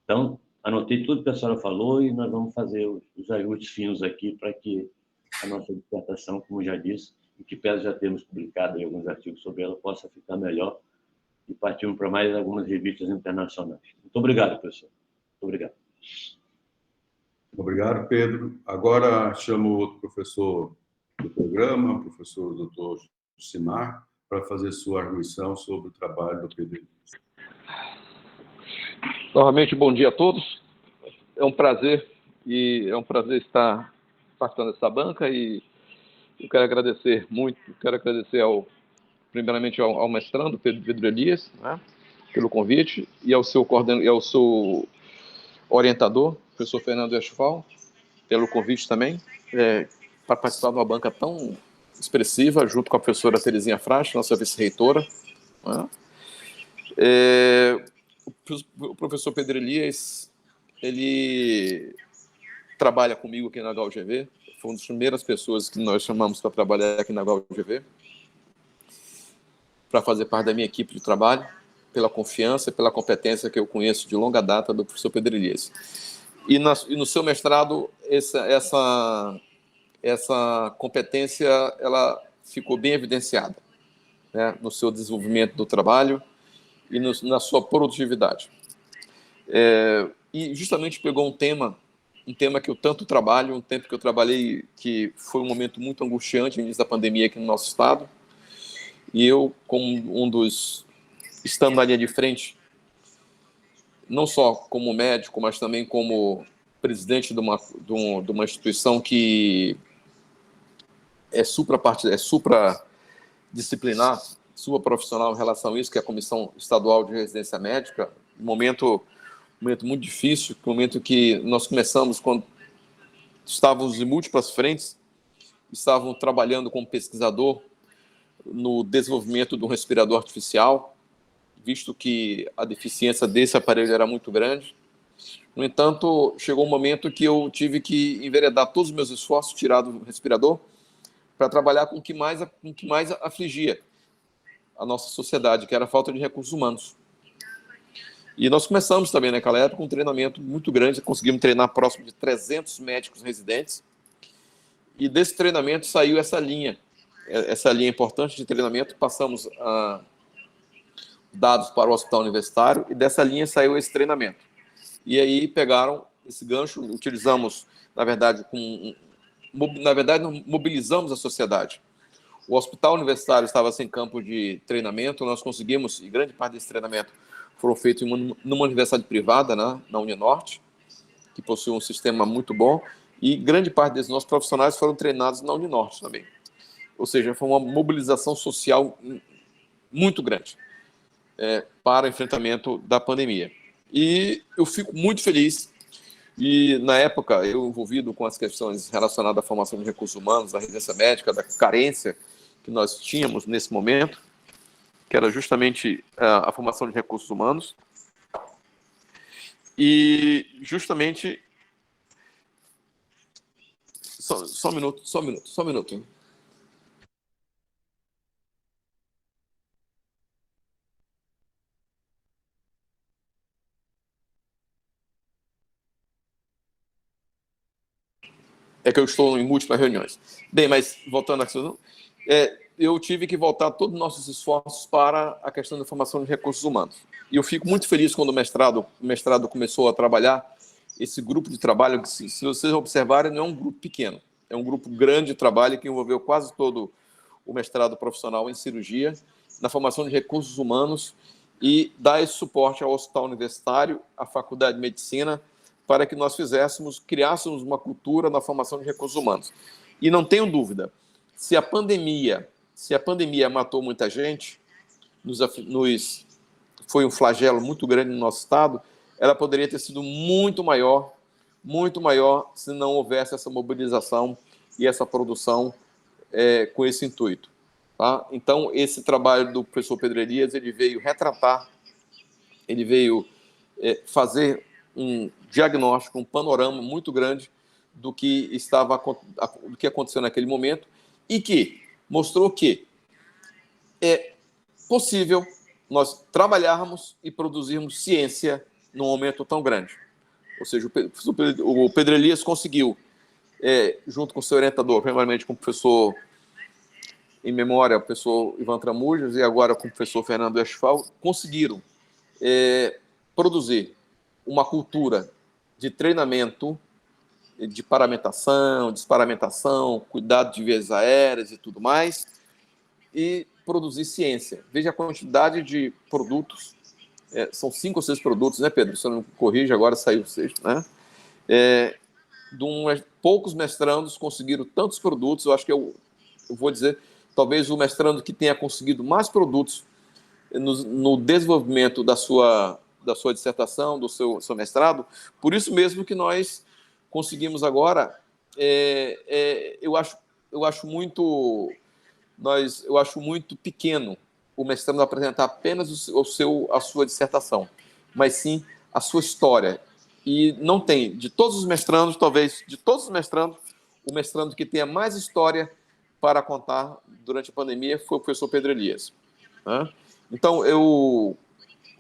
S2: Então, anotei tudo que a senhora falou e nós vamos fazer os ajustes finos aqui para que a nossa dissertação, como já disse, e que pese já termos publicado alguns artigos sobre ela, possa ficar melhor e partirmos para mais algumas revistas internacionais. Obrigado, professor. Obrigado.
S1: Obrigado, Pedro. Agora chamo outro professor do programa, o professor Dr. Simar, para fazer sua arguição sobre o trabalho do Pedro Elias.
S5: Novamente, bom dia a todos. É um prazer estar participando dessa banca e eu quero agradecer muito, primeiramente ao mestrando Pedro Elias, né, pelo convite, e ao seu orientador, professor Fernando Eschval, pelo convite também, para participar de uma banca tão expressiva, junto com a professora Terezinha Frasch, nossa vice-reitora, né. O professor Pedro Elias, ele trabalha comigo aqui na HUGV, foi uma das primeiras pessoas que nós chamamos para trabalhar aqui na HUGV, para fazer parte da minha equipe de trabalho, pela confiança e pela competência que eu conheço de longa data do professor Pedro Elias. E no seu mestrado, essa competência ela ficou bem evidenciada, né, no seu desenvolvimento do trabalho e na sua produtividade. E justamente pegou um tema que eu tanto trabalho, um tempo que eu trabalhei, que foi um momento muito angustiante no início da pandemia aqui no nosso estado, e eu, como estando na linha de frente, não só como médico, mas também como presidente de uma instituição que é supradisciplinar, supraprofissional em relação a isso, que é a Comissão Estadual de Residência Médica, um momento muito difícil, um momento que nós começamos quando estávamos em múltiplas frentes, estavam trabalhando como pesquisador no desenvolvimento do respirador artificial, visto que a deficiência desse aparelho era muito grande. No entanto, chegou um momento que eu tive que enveredar todos os meus esforços, tirar do respirador, para trabalhar com o que mais afligia a nossa sociedade, que era a falta de recursos humanos. E nós começamos também naquela época um treinamento muito grande, conseguimos treinar próximo de 300 médicos residentes, e desse treinamento saiu essa linha importante de treinamento, passamos dados para o hospital universitário, e dessa linha saiu esse treinamento. E aí pegaram esse gancho, utilizamos, na verdade, mobilizamos a sociedade. O hospital universitário estava sem campo de treinamento, nós conseguimos, e grande parte desse treinamento foram feitos numa universidade privada, né, na Uninorte, que possui um sistema muito bom, e grande parte desses nossos profissionais foram treinados na Uninorte também. Ou seja, foi uma mobilização social muito grande para o enfrentamento da pandemia. E eu fico muito feliz, e na época eu envolvido com as questões relacionadas à formação de recursos humanos, da residência médica, da carência que nós tínhamos nesse momento, que era justamente a formação de recursos humanos. E justamente... Só um minuto. É que eu estou em múltiplas reuniões. Bem, mas voltando à questão, eu tive que voltar todos os nossos esforços para a questão da formação de recursos humanos. E eu fico muito feliz quando o mestrado começou a trabalhar esse grupo de trabalho, que, se vocês observarem, não é um grupo pequeno, é um grupo grande de trabalho que envolveu quase todo o mestrado profissional em cirurgia, na formação de recursos humanos e dar esse suporte ao hospital universitário, à faculdade de medicina, para que nós criássemos uma cultura na formação de recursos humanos. E não tenho dúvida, se a pandemia matou muita gente, foi um flagelo muito grande no nosso estado, ela poderia ter sido muito maior, se não houvesse essa mobilização e essa produção com esse intuito. Tá? Então, esse trabalho do professor Pedro Elias, ele veio retratar, ele veio fazer um diagnóstico, um panorama muito grande do que aconteceu naquele momento, e que mostrou que é possível nós trabalharmos e produzirmos ciência num momento tão grande. Ou seja, o Pedro Elias conseguiu, junto com o seu orientador, primeiramente com o professor em memória, o professor Ivan Tramujas, e agora com o professor Fernando Eschval, conseguiram produzir uma cultura de treinamento, de paramentação, desparamentação, cuidado de vias aéreas e tudo mais, e produzir ciência. Veja a quantidade de produtos, são 5 ou 6 produtos, né, Pedro? Se eu não me corrijo, agora saiu o 6º, né? Poucos mestrandos conseguiram tantos produtos. Eu acho que eu vou dizer, talvez o mestrando que tenha conseguido mais produtos no desenvolvimento da sua dissertação, do seu mestrado. Por isso mesmo que nós conseguimos agora, eu acho muito pequeno o mestrando apresentar apenas a sua dissertação, mas sim a sua história. E não tem, de todos os mestrandos, talvez, de todos os mestrandos, o mestrando que tenha mais história para contar durante a pandemia foi o professor Pedro Elias, né? Então, eu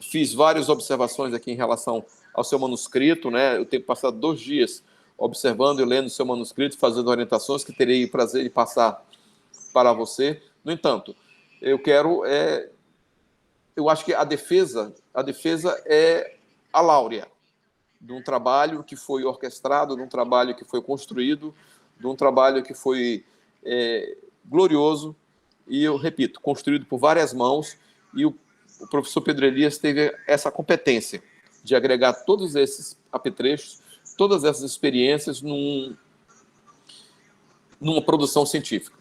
S5: fiz várias observações aqui em relação ao seu manuscrito, né? Eu tenho passado 2 dias observando e lendo o seu manuscrito, fazendo orientações que terei o prazer de passar para você. No entanto, eu acho que a defesa é a láurea de um trabalho que foi orquestrado, de um trabalho que foi construído, de um trabalho que foi glorioso e, eu repito, construído por várias mãos, e o professor Pedro Elias teve essa competência de agregar todos esses apetrechos, todas essas experiências numa produção científica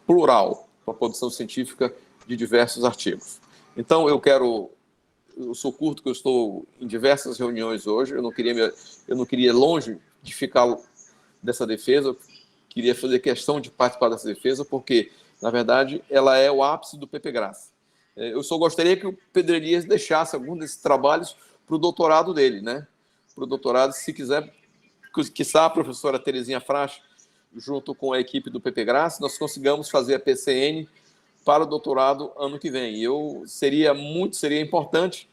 S5: plural, uma produção científica de diversos artigos. Então, eu sou curto, que eu estou em diversas reuniões hoje, eu não queria longe de ficar dessa defesa, eu queria fazer questão de participar dessa defesa, porque, na verdade, ela é o ápice do PPGRAS. Eu só gostaria que o Pedro Elias deixasse algum desses trabalhos para o doutorado dele, né? Para o doutorado, se quiser, quiçá a professora Terezinha Frasch, junto com a equipe do PPGRAS, nós consigamos fazer a PCN para o doutorado ano que vem. Seria importante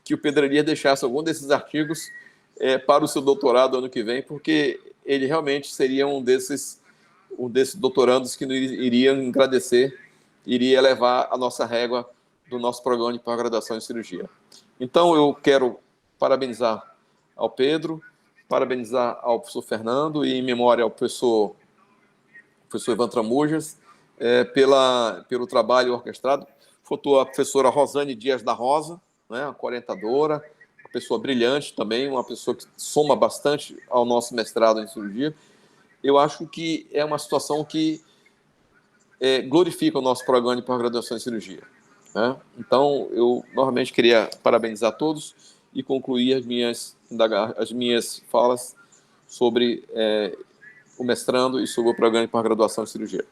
S5: que o Pedro Elias deixasse algum desses artigos para o seu doutorado ano que vem, porque ele realmente seria um desses doutorandos que iria agradecer, iria elevar a nossa régua do nosso programa de pós-graduação em cirurgia. Então, eu quero parabenizar ao Pedro, parabenizar ao professor Fernando e, em memória, ao professor Ivan Tramujas, pelo trabalho orquestrado. Faltou a professora Rosane Dias da Rosa, né, uma orientadora, uma pessoa brilhante também, uma pessoa que soma bastante ao nosso mestrado em cirurgia. Eu acho que é uma situação que glorifica o nosso programa de pós-graduação em cirurgia, né? Então, eu novamente queria parabenizar a todos e concluir as minhas falas sobre o mestrando e sobre o programa de pós-graduação em cirurgia.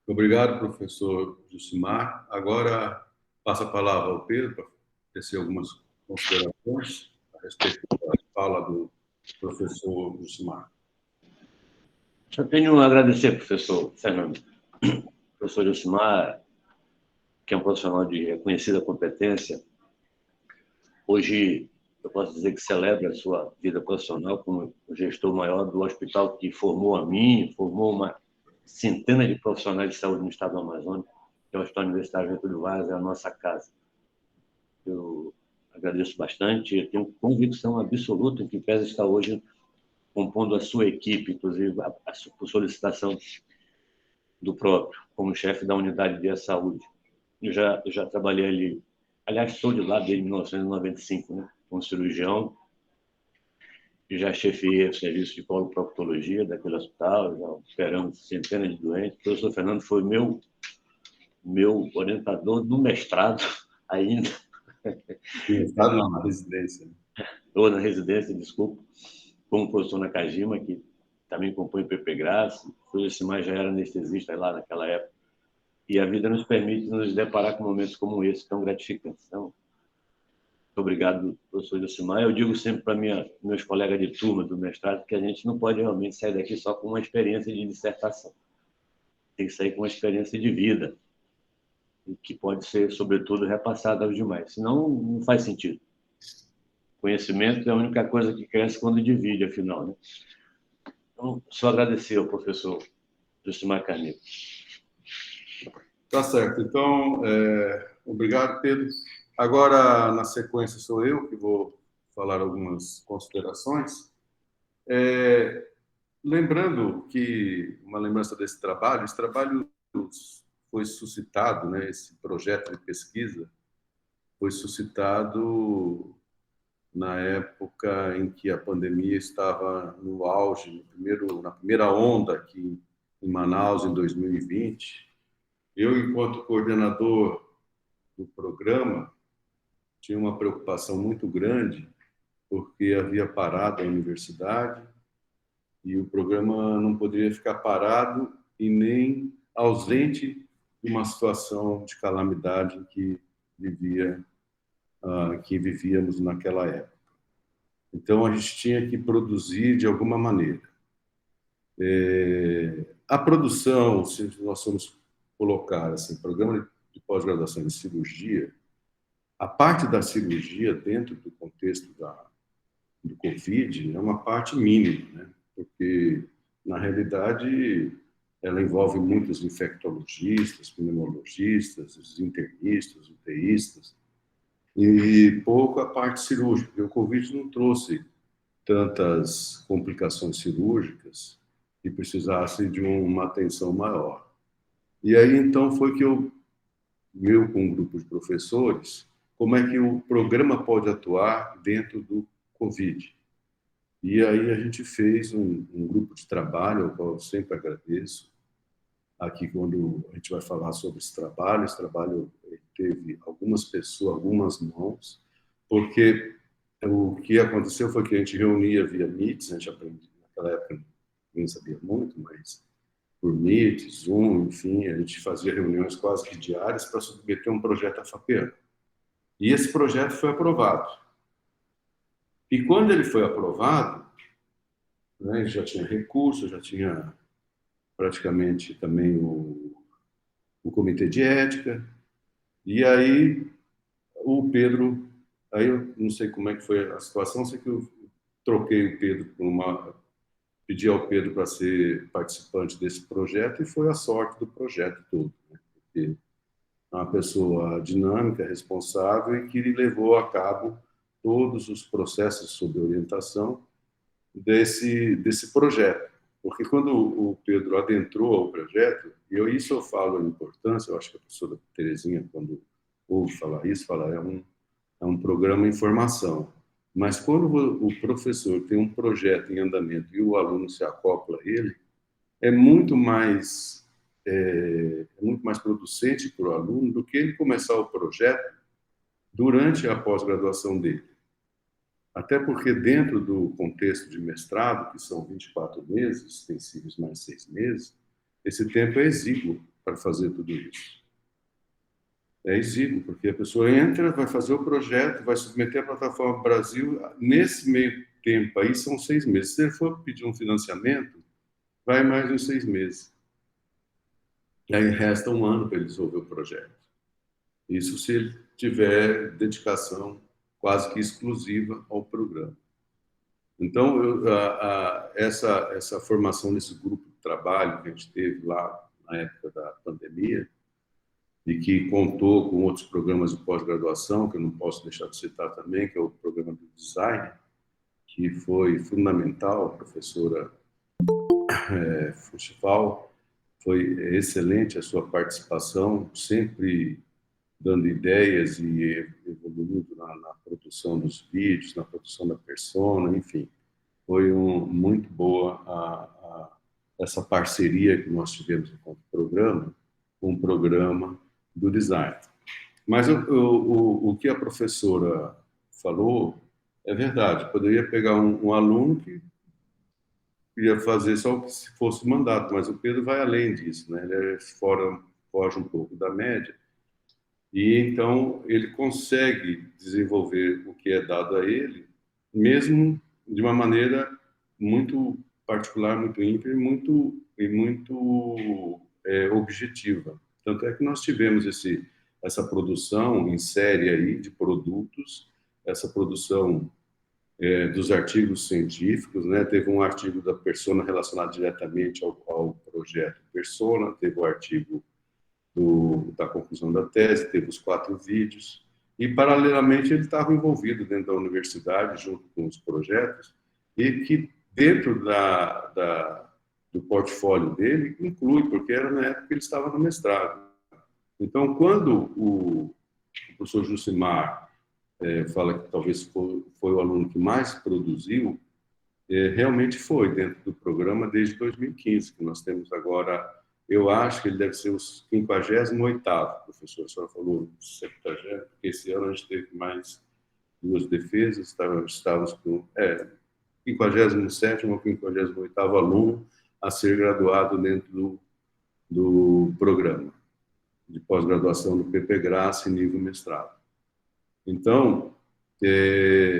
S1: Obrigado, professor Jucimar. Agora, passo a palavra ao Pedro para tecer algumas considerações a respeito da fala do professor Jucimar.
S2: Só tenho a agradecer, professor Fernando. Professor Jucimar, que é um profissional de reconhecida competência, hoje eu posso dizer que celebra a sua vida profissional como o gestor maior do hospital que formou a mim, formou uma centena de profissionais de saúde no estado do Amazonas, que é o Hospital Universitário Getúlio Vargas, é a nossa casa. Eu agradeço bastante, eu tenho convicção absoluta em que pese estar hoje compondo a sua equipe, inclusive por solicitação do próprio, como chefe da unidade de saúde. Eu já trabalhei ali, aliás, estou de lá desde 1995, né, como cirurgião, já chefiei o serviço de coloproctologia daquele hospital, já operamos centenas de doentes. O professor Fernando foi meu orientador no mestrado ainda.
S1: Mestrado na residência.
S2: Ou na residência, desculpa, como professor Nakajima, que também compõe o PPGRAS. O professor Jucimar já era anestesista lá naquela época. E a vida nos permite nos deparar com momentos como esse, tão gratificantes. Então, muito obrigado, professor Jucimar. Eu digo sempre para meus colegas de turma do mestrado que a gente não pode realmente sair daqui só com uma experiência de dissertação. Tem que sair com uma experiência de vida, que pode ser, sobretudo, repassada aos demais. Senão, não faz sentido. Conhecimento é a única coisa que cresce quando divide, afinal, né? Então, só agradecer ao professor Jucimar Carneiro.
S1: Tá certo. Então, obrigado, Pedro. Agora, na sequência, sou eu que vou falar algumas considerações. Lembrando que, uma lembrança desse trabalho, esse trabalho foi suscitado, né, esse projeto de pesquisa foi suscitado na época em que a pandemia estava no auge, na primeira onda aqui em Manaus, em 2020. Eu, enquanto coordenador do programa, tinha uma preocupação muito grande, porque havia parado a universidade e o programa não poderia ficar parado e nem ausente de uma situação de calamidade que vivíamos naquela época. Então, a gente tinha que produzir de alguma maneira. A produção, se nós formos colocar assim, programa de pós-graduação em cirurgia, a parte da cirurgia dentro do contexto do COVID é uma parte mínima, né? Porque, na realidade, ela envolve muitos infectologistas, pneumologistas, os internistas, UTIstas, e pouco a parte cirúrgica, porque o COVID não trouxe tantas complicações cirúrgicas que precisassem de uma atenção maior. E aí, então, foi que eu com um grupo de professores, como é que o programa pode atuar dentro do COVID. E aí a gente fez um grupo de trabalho, ao qual eu sempre agradeço. Aqui, quando a gente vai falar sobre esse trabalho teve algumas pessoas, algumas mãos, porque o que aconteceu foi que a gente reunia via Meet, a gente aprendia, naquela época ninguém sabia muito, mas por Meet, Zoom, enfim, a gente fazia reuniões quase que diárias para submeter um projeto FAPEANO. E esse projeto foi aprovado. E quando ele foi aprovado, né, já tinha recurso, já tinha praticamente também o comitê de ética, e aí o Pedro, aí eu não sei como é que foi a situação, sei que eu troquei o Pedro pedi ao Pedro para ser participante desse projeto, e foi a sorte do projeto todo, né? Porque é uma pessoa dinâmica, responsável e que levou a cabo todos os processos sob orientação desse projeto. Porque quando o Pedro adentrou ao projeto, e isso eu falo a importância, eu acho que a professora Terezinha, quando ouve falar isso, fala é um programa em formação. Mas quando o professor tem um projeto em andamento e o aluno se acopla a ele, é muito mais producente para o aluno do que ele começar o projeto durante a pós-graduação dele. Até porque dentro do contexto de mestrado, que são 24 meses, extensíveis mais 6 meses, esse tempo é exíguo para fazer tudo isso. É exíguo, porque a pessoa entra, vai fazer o projeto, vai submeter a plataforma Brasil, nesse meio tempo aí são 6 meses. Se ele for pedir um financiamento, vai mais uns 6 meses. E aí resta 1 ano para ele desenvolver o projeto. Isso se ele tiver dedicação quase que exclusiva ao programa. Então, essa formação nesse grupo de trabalho que a gente teve lá na época da pandemia, e que contou com outros programas de pós-graduação, que eu não posso deixar de citar também, que é o programa do design, que foi fundamental. A professora Fuchival, foi excelente a sua participação, sempre dando ideias e evoluindo na produção dos vídeos, na produção da persona, enfim. Foi muito boa essa parceria que nós tivemos enquanto programa, com o programa do design. Mas o que a professora falou é verdade. Poderia pegar um aluno que ia fazer só o que se fosse mandato, mas o Pedro vai além disso, né? Ele foge um pouco da média, e então ele consegue desenvolver o que é dado a ele, mesmo de uma maneira muito particular, muito ímpar e muito objetiva. Tanto é que nós tivemos essa produção em série aí de produtos, essa produção dos artigos científicos, né? Teve um artigo da Persona relacionado diretamente ao projeto Persona, teve o artigo da conclusão da tese, teve os 4 vídeos, E, paralelamente, ele estava envolvido dentro da universidade, junto com os projetos, e que dentro do portfólio dele inclui, porque era na época que ele estava no mestrado. Então, quando o professor Jucimar fala que talvez foi o aluno que mais produziu, realmente foi dentro do programa desde 2015, que nós temos agora. Eu acho que ele deve ser o 58º, professor. A senhora falou 70º, porque esse ano a gente teve mais 2 defesas, estávamos com 57º ou 58º aluno a ser graduado dentro do programa de pós-graduação do PP Graça em nível mestrado. Então,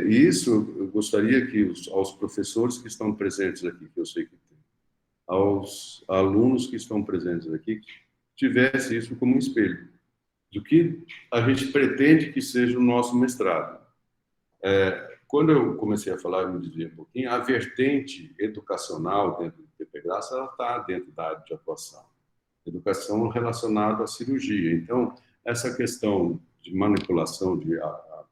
S1: isso eu gostaria que aos professores que estão presentes aqui, que eu sei que tem, aos alunos que estão presentes aqui, tivesse isso como um espelho do que a gente pretende que seja o nosso mestrado. Quando eu comecei a falar, eu me dizia um pouquinho, a vertente educacional dentro do PP Graça, ela está dentro da área de atuação. Educação relacionada à cirurgia. Então, essa questão de manipulação de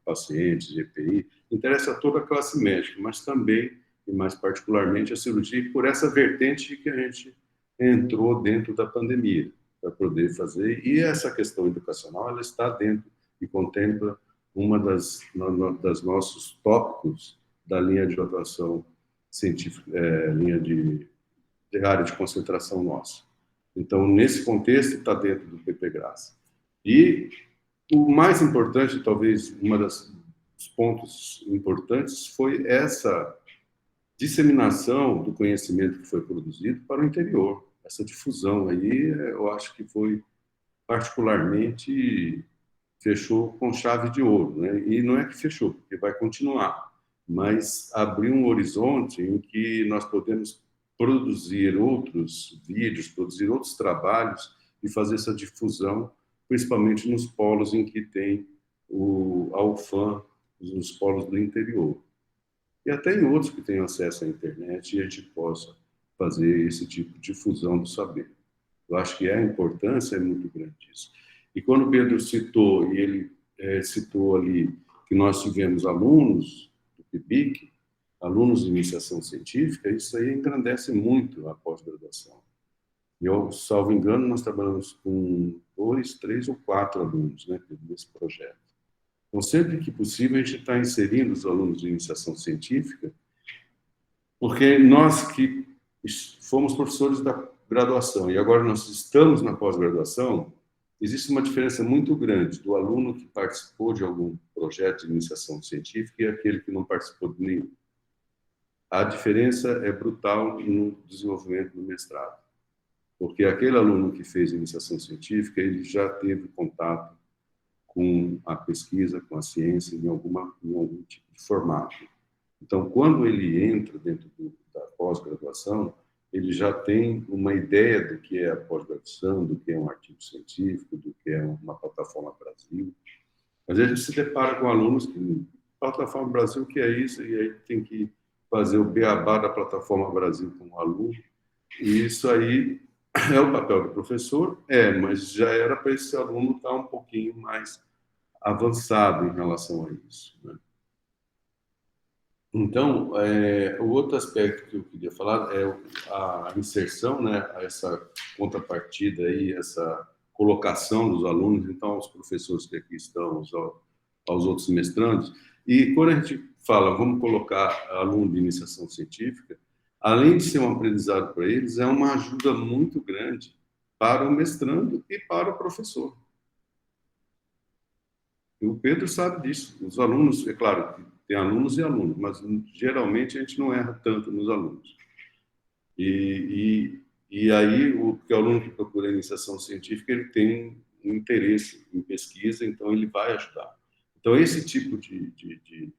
S1: pacientes, de EPI, interessa a toda a classe médica, mas também, e mais particularmente, a cirurgia, por essa vertente que a gente entrou dentro da pandemia, para poder fazer. E essa questão educacional, ela está dentro e contempla uma das nossos tópicos da linha de atuação científica, linha de área de concentração nossa. Então, nesse contexto, está dentro do PP Graça. E o mais importante, talvez, dos pontos importantes, foi essa disseminação do conhecimento que foi produzido para o interior. Essa difusão aí, eu acho que foi particularmente, fechou com chave de ouro, né? E não é que fechou, porque vai continuar, mas abriu um horizonte em que nós podemos produzir outros vídeos, produzir outros trabalhos e fazer essa difusão, principalmente nos polos em que tem a UFAM, nos polos do interior. E até em outros que têm acesso à internet e a gente possa fazer esse tipo de difusão do saber. Eu acho que a importância é muito grande disso. E quando o Pedro citou, e ele citou ali que nós tivemos alunos do PIBIC, alunos de iniciação científica, isso aí engrandece muito a pós-graduação. Eu, salvo engano, nós trabalhamos com 2, 3 ou 4 alunos, né, nesse projeto. Então, sempre que possível, a gente está inserindo os alunos de iniciação científica, porque nós que fomos professores da graduação e agora nós estamos na pós-graduação, existe uma diferença muito grande do aluno que participou de algum projeto de iniciação científica e aquele que não participou de nenhum. A diferença é brutal no desenvolvimento do mestrado, porque aquele aluno que fez iniciação científica, ele já teve contato com a pesquisa, com a ciência, em algum tipo de formato. Então, quando ele entra dentro da pós-graduação, ele já tem uma ideia do que é a pós-graduação, do que é um artigo científico, do que é uma plataforma Brasil. Às vezes, a gente se depara com alunos que, plataforma Brasil, o que é isso? E aí tem que fazer o beabá da plataforma Brasil com o aluno. E isso aí é o papel do professor? Mas já era para esse aluno estar um pouquinho mais avançado em relação a isso, né? Então, o outro aspecto que eu queria falar é a inserção, né, essa contrapartida aí, essa colocação dos alunos, então, aos professores que aqui estão, aos outros mestrandos. E quando a gente fala, vamos colocar aluno de iniciação científica, além de ser um aprendizado para eles, é uma ajuda muito grande para o mestrando e para o professor. E o Pedro sabe disso. Os alunos, é claro, tem alunos e alunos, mas geralmente a gente não erra tanto nos alunos. E aí, o aluno que procura iniciação científica, ele tem um interesse em pesquisa, então ele vai ajudar. Então, esse tipo de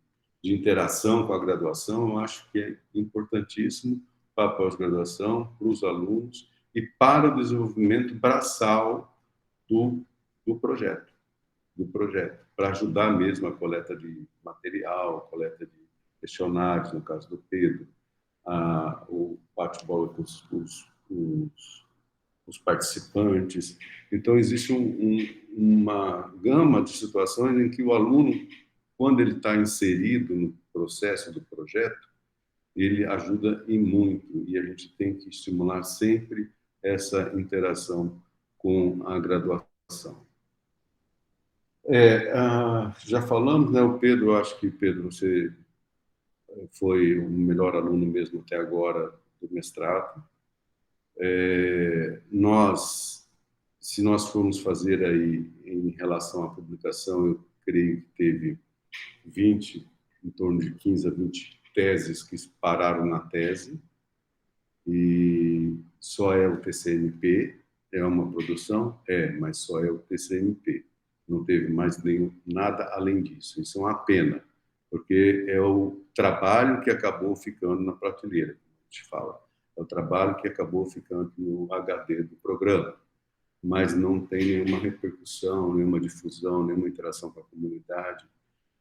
S1: interação com a graduação, eu acho que é importantíssimo para a pós-graduação, para os alunos e para o desenvolvimento braçal do projeto, para ajudar mesmo a coleta de material, a coleta de questionários, no caso do Pedro, o bate-bola com os os participantes. Então, existe uma gama de situações em que o aluno, quando ele está inserido no processo do projeto, ele ajuda em muito, e a gente tem que estimular sempre essa interação com a graduação. Já falamos, né? O Pedro, acho que, Pedro, você foi o melhor aluno mesmo até agora do mestrado. Se nós formos fazer aí em relação à publicação, eu creio que teve 20, em torno de 15 a 20 teses que pararam na tese, e só é o TCMP, é uma produção? Mas só é o TCMP. Não teve mais nada além disso. Isso é uma pena, porque é o trabalho que acabou ficando na prateleira, como a gente fala. É o trabalho que acabou ficando no HD do programa, mas não tem nenhuma repercussão, nenhuma difusão, nenhuma interação com a comunidade,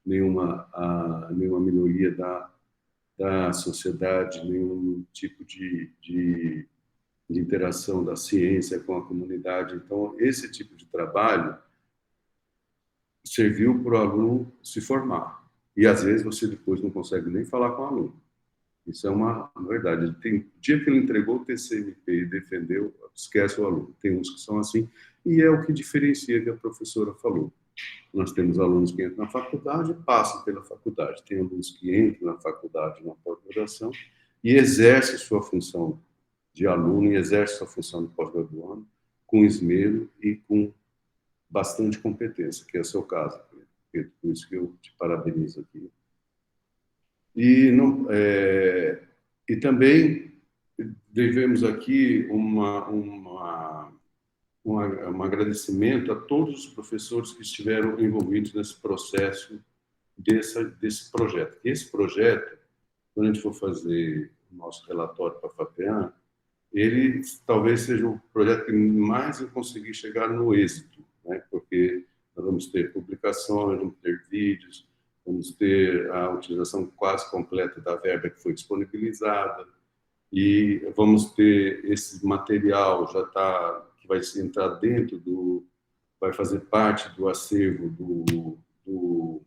S1: nenhuma melhoria da sociedade, nenhum tipo de interação da ciência com a comunidade. Então, esse tipo de trabalho serviu para o aluno se formar. E, às vezes, você depois não consegue nem falar com o aluno. Isso é uma verdade. O dia que ele entregou o TCMP e defendeu, esquece o aluno. Tem uns que são assim, e é o que diferencia que a professora falou. Nós temos alunos que entram na faculdade e passam pela faculdade. Tem alunos que entram na faculdade, na pós-graduação, e exercem sua função de aluno e exercem sua função de pós-graduando com esmero e com bastante competência, que é o seu caso, Pedro. Por isso que eu te parabenizo aqui. E também devemos aqui um agradecimento a todos os professores que estiveram envolvidos nesse processo desse projeto. Esse projeto, quando a gente for fazer o nosso relatório para a FAPEAM, ele talvez seja o projeto que mais eu consegui chegar no êxito, né? Porque nós vamos ter publicações, vamos ter vídeos, vamos ter a utilização quase completa da verba que foi disponibilizada, e vamos ter esse material que vai entrar dentro vai fazer parte do acervo do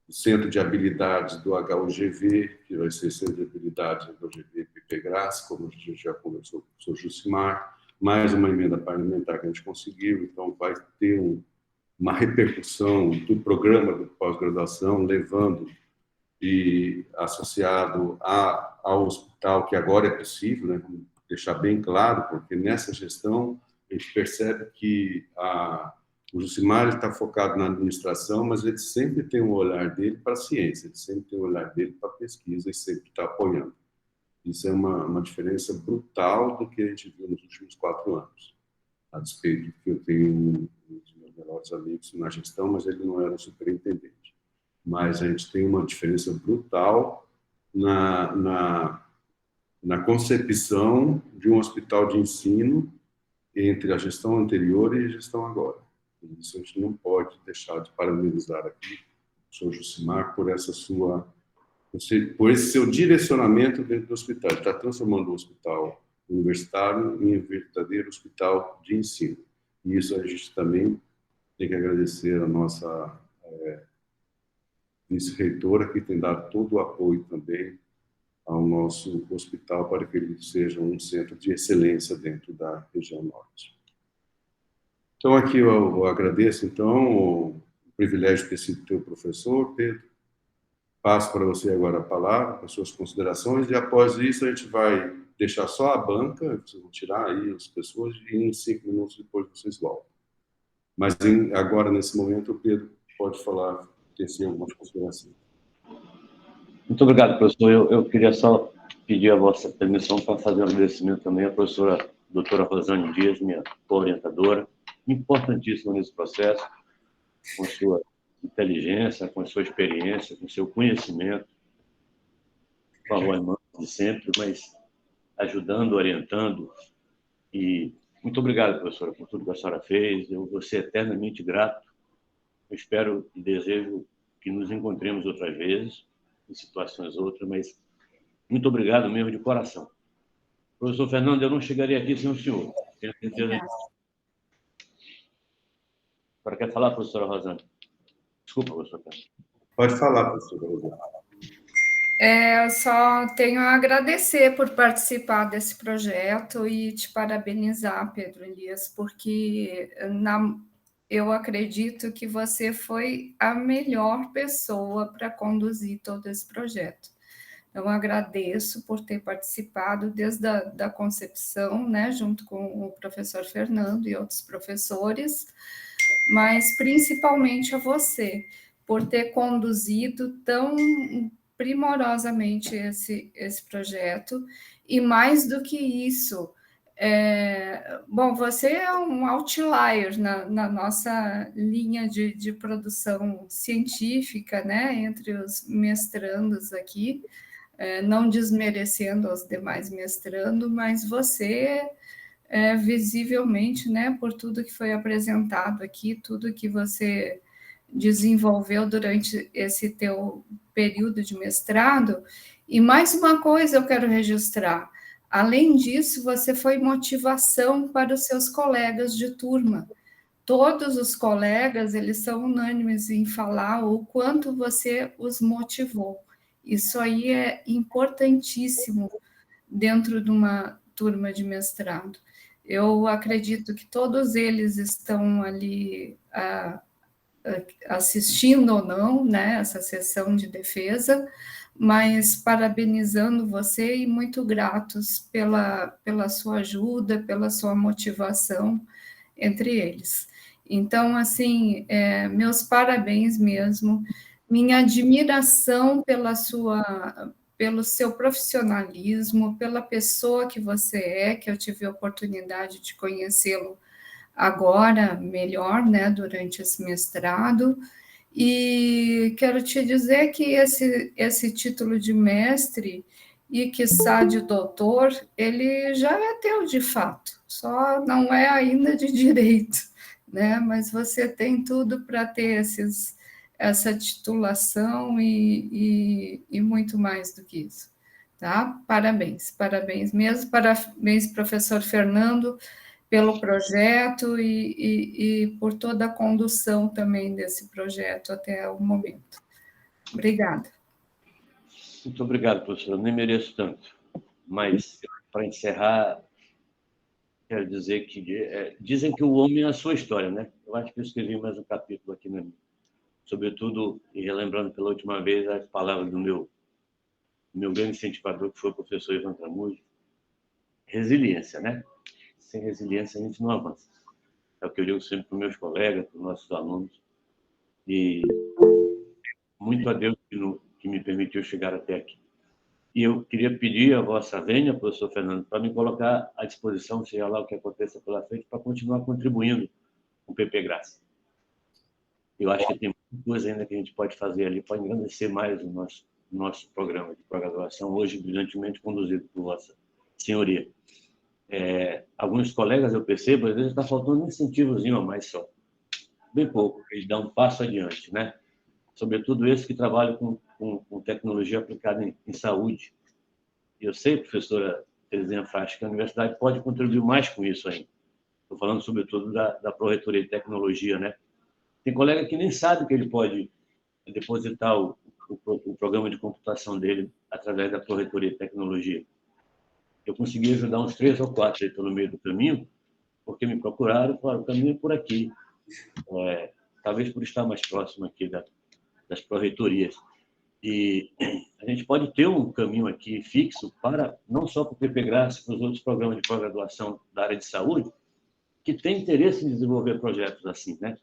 S1: Centro de Habilidades do HUGV, que vai ser Centro de Habilidades do HUGV PPGRAS, como a gente já conversou com o professor Jucimar, mais uma emenda parlamentar que a gente conseguiu, então vai ter uma repercussão do programa de pós-graduação, levando e associado ao hospital, que agora é possível, né? Vamos deixar bem claro, porque nessa gestão a gente percebe que o Jucimar está focado na administração, mas ele sempre tem um olhar dele para a ciência, ele sempre tem um olhar dele para a pesquisa e sempre está apoiando. Isso é uma diferença brutal do que a gente viu nos últimos 4 anos. A despeito de que eu tenho um dos meus melhores amigos na gestão, mas ele não era um superintendente. Mas a gente tem uma diferença brutal na concepção de um hospital de ensino entre a gestão anterior e a gestão agora. Isso a gente não pode deixar de parabenizar aqui o senhor Jucimar por esse seu direcionamento dentro do hospital. Ele está transformando o hospital universitário em um verdadeiro hospital de ensino. E isso a gente também tem que agradecer a nossa vice-reitora, que tem dado todo o apoio também ao nosso hospital para que ele seja um centro de excelência dentro da região norte. Então, aqui eu agradeço, então, o privilégio de ter sido teu professor, Pedro. Passo para você agora a palavra, as suas considerações, e após isso a gente vai deixar só a banca, vocês vão tirar aí as pessoas, e em 5 minutos depois vocês voltam. Mas agora, nesse momento, o Pedro pode falar, ter sim algumas considerações.
S2: Muito obrigado, professor. Eu queria só pedir a vossa permissão para fazer um agradecimento também à professora doutora Rosane Dias, minha orientadora, importantíssima nesse processo, com sua inteligência, com sua experiência, com seu conhecimento, com a voz mansa de sempre, mas ajudando, orientando. E muito obrigado, professora, por tudo que a senhora fez. Eu vou ser eternamente grato. Eu espero e desejo que nos encontremos outras vezes, em situações outras, mas muito obrigado mesmo de coração. Professor Fernando, eu não chegaria aqui sem o senhor. Tenho certeza. Agora quer falar, professora Rosana? Desculpa, professora.
S1: Pode falar, professora Rosana.
S6: Eu só tenho a agradecer por participar desse projeto e te parabenizar, Pedro Elias, porque eu acredito que você foi a melhor pessoa para conduzir todo esse projeto. Eu agradeço por ter participado desde a concepção, né, junto com o professor Fernando e outros professores, mas principalmente a você, por ter conduzido tão primorosamente esse projeto, e mais do que isso, bom, você é um outlier na nossa linha de produção científica, né, entre os mestrandos aqui, não desmerecendo os demais mestrandos, mas você, visivelmente, né, por tudo que foi apresentado aqui, tudo que você desenvolveu durante esse teu período de mestrado. E mais uma coisa eu quero registrar: além disso, você foi motivação para os seus colegas de turma. Todos os colegas, eles são unânimes em falar o quanto você os motivou. Isso aí é importantíssimo dentro de uma turma de mestrado. Eu acredito que todos eles estão ali assistindo ou não, né, essa sessão de defesa, mas parabenizando você e muito gratos pela sua ajuda, pela sua motivação entre eles. Então, assim, meus parabéns mesmo, minha admiração pelo seu profissionalismo, pela pessoa que você é, que eu tive a oportunidade de conhecê-lo agora melhor, né, durante esse mestrado. E quero te dizer que esse título de mestre e quiçá de doutor, ele já é teu de fato, só não é ainda de direito, né? Mas você tem tudo para ter essa titulação e muito mais do que isso, tá? Parabéns, parabéns mesmo, parabéns, professor Fernando, pelo projeto e por toda a condução também desse projeto até o momento. Obrigada.
S2: Muito obrigado, professor. Nem mereço tanto. Mas, para encerrar, quero dizer que dizem que o homem é a sua história, né? Eu acho que eu escrevi mais um capítulo aqui, né? Sobretudo, e relembrando pela última vez as palavras do meu grande incentivador, que foi o professor Ivan Tramuzzi. Resiliência, né? Sem resiliência a gente não avança. É o que eu digo sempre para os meus colegas, para os nossos alunos. E muito a Deus que me permitiu chegar até aqui. E eu queria pedir a vossa vênia, professor Fernando, para me colocar à disposição, seja lá o que aconteça pela frente, para continuar contribuindo com o PP Graça. Eu acho que tem muita coisa ainda que a gente pode fazer ali para engrandecer mais o nosso programa de pós-graduação, hoje brilhantemente conduzido por vossa senhoria. Alguns colegas, eu percebo, às vezes está faltando um incentivozinho a mais só. Bem pouco, eles dão um passo adiante, né? Sobretudo esse que trabalha com tecnologia aplicada em saúde. E eu sei, professora Terezinha Frasca, que a universidade pode contribuir mais com isso ainda. Estou falando, sobretudo, da Pró-Reitoria de Tecnologia, né? Tem colega que nem sabe que ele pode depositar o programa de computação dele através da Pró-Reitoria de Tecnologia. Eu consegui ajudar uns 3 ou 4 aí pelo meio do caminho, porque me procuraram e falaram: o caminho é por aqui. Talvez por estar mais próximo aqui das pró-reitorias. E a gente pode ter um caminho aqui fixo para, não só para o PP Graça, para os outros programas de pós-graduação da área de saúde, que tem interesse em desenvolver projetos assim, né?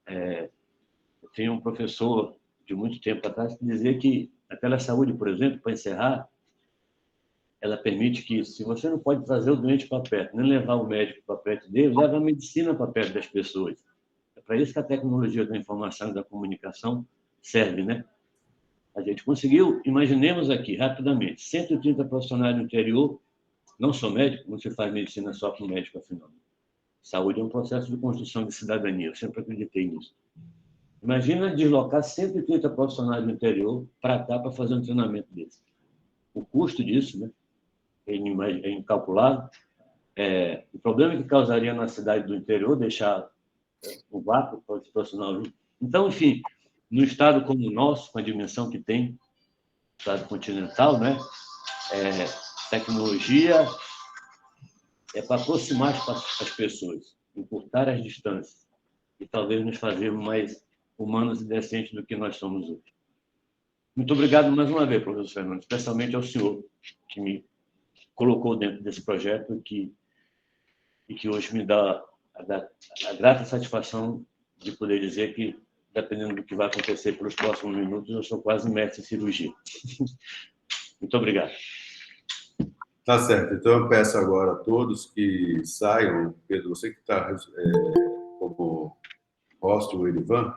S2: Eu tenho um professor de muito tempo atrás que dizia que a telesaúde, por exemplo, para encerrar, ela permite que, se você não pode trazer o doente para perto, nem levar o médico para perto dele, leva a medicina para perto das pessoas. É para isso que a tecnologia da informação e da comunicação serve, né? A gente conseguiu, imaginemos aqui, rapidamente, 130 profissionais no interior, não sou médico, não se faz medicina só com médico, afinal. Saúde é um processo de construção de cidadania, eu sempre acreditei nisso. Imagina deslocar 130 profissionais no interior para cá para fazer um treinamento desse. O custo disso, né, é incalculável. o problema que causaria na cidade do interior, deixar o vácuo profissional. Então, enfim, num estado como o nosso, com a dimensão que tem, estado continental, né? Tecnologia é para aproximar as pessoas, encurtar as distâncias e talvez nos fazer mais humanos e decentes do que nós somos hoje. Muito obrigado mais uma vez, professor Fernando, especialmente ao senhor que me colocou dentro desse projeto e que hoje me dá a grata satisfação de poder dizer que, dependendo do que vai acontecer pelos próximos minutos, eu sou quase mestre em cirurgia. Muito obrigado.
S1: Tá certo. Então, eu peço agora a todos que saiam. Pedro, você que está como host, o Erivan,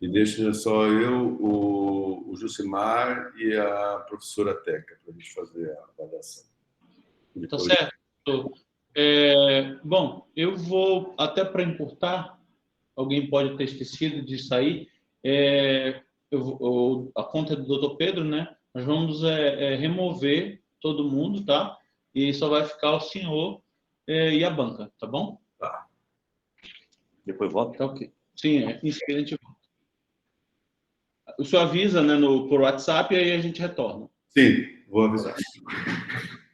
S1: e deixa só eu, o Jucimar e a professora Teca, para a gente fazer a avaliação.
S7: Tá certo. Bom, eu vou, até para encurtar, alguém pode ter esquecido de sair, a conta do Dr. Pedro, né? Nós vamos remover todo mundo, tá? E só vai ficar o senhor e a banca, tá bom?
S1: Tá.
S2: Depois volta?
S7: Tá ok. Sim, em seguida a gente volta. O senhor avisa, né, por WhatsApp e aí a gente retorna.
S1: Sim, vou avisar.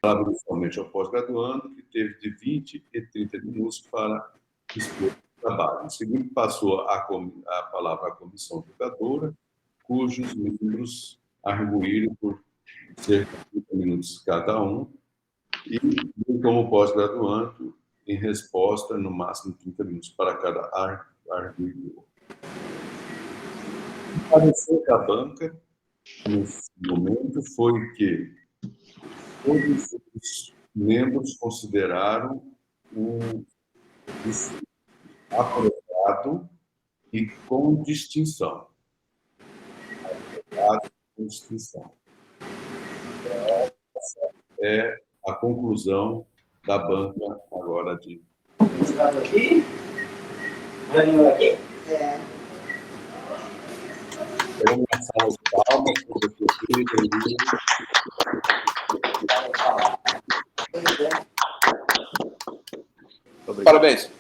S1: Falava inicialmente ao pós-graduando, que teve de 20 e 30 minutos para expor o trabalho. Em seguida, passou a palavra à comissão julgadora, cujos membros arguíram por cerca de 30 minutos cada um, e como pós-graduando, em resposta, no máximo 30 minutos para cada arguidor. O parecer da banca, nesse momento, foi que todos os membros consideraram o aprovado e com distinção. Aprovado com distinção. Essa é a conclusão da banca agora de...
S8: Estava aqui? Ganhou aqui?
S1: Vamos uma sala de palmas para o professor.
S5: Parabéns.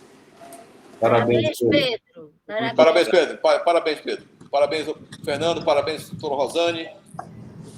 S1: Parabéns,
S4: Pedro.
S5: Parabéns, Pedro. Parabéns, Pedro. Parabéns, Fernando. Parabéns, doutora Rosane.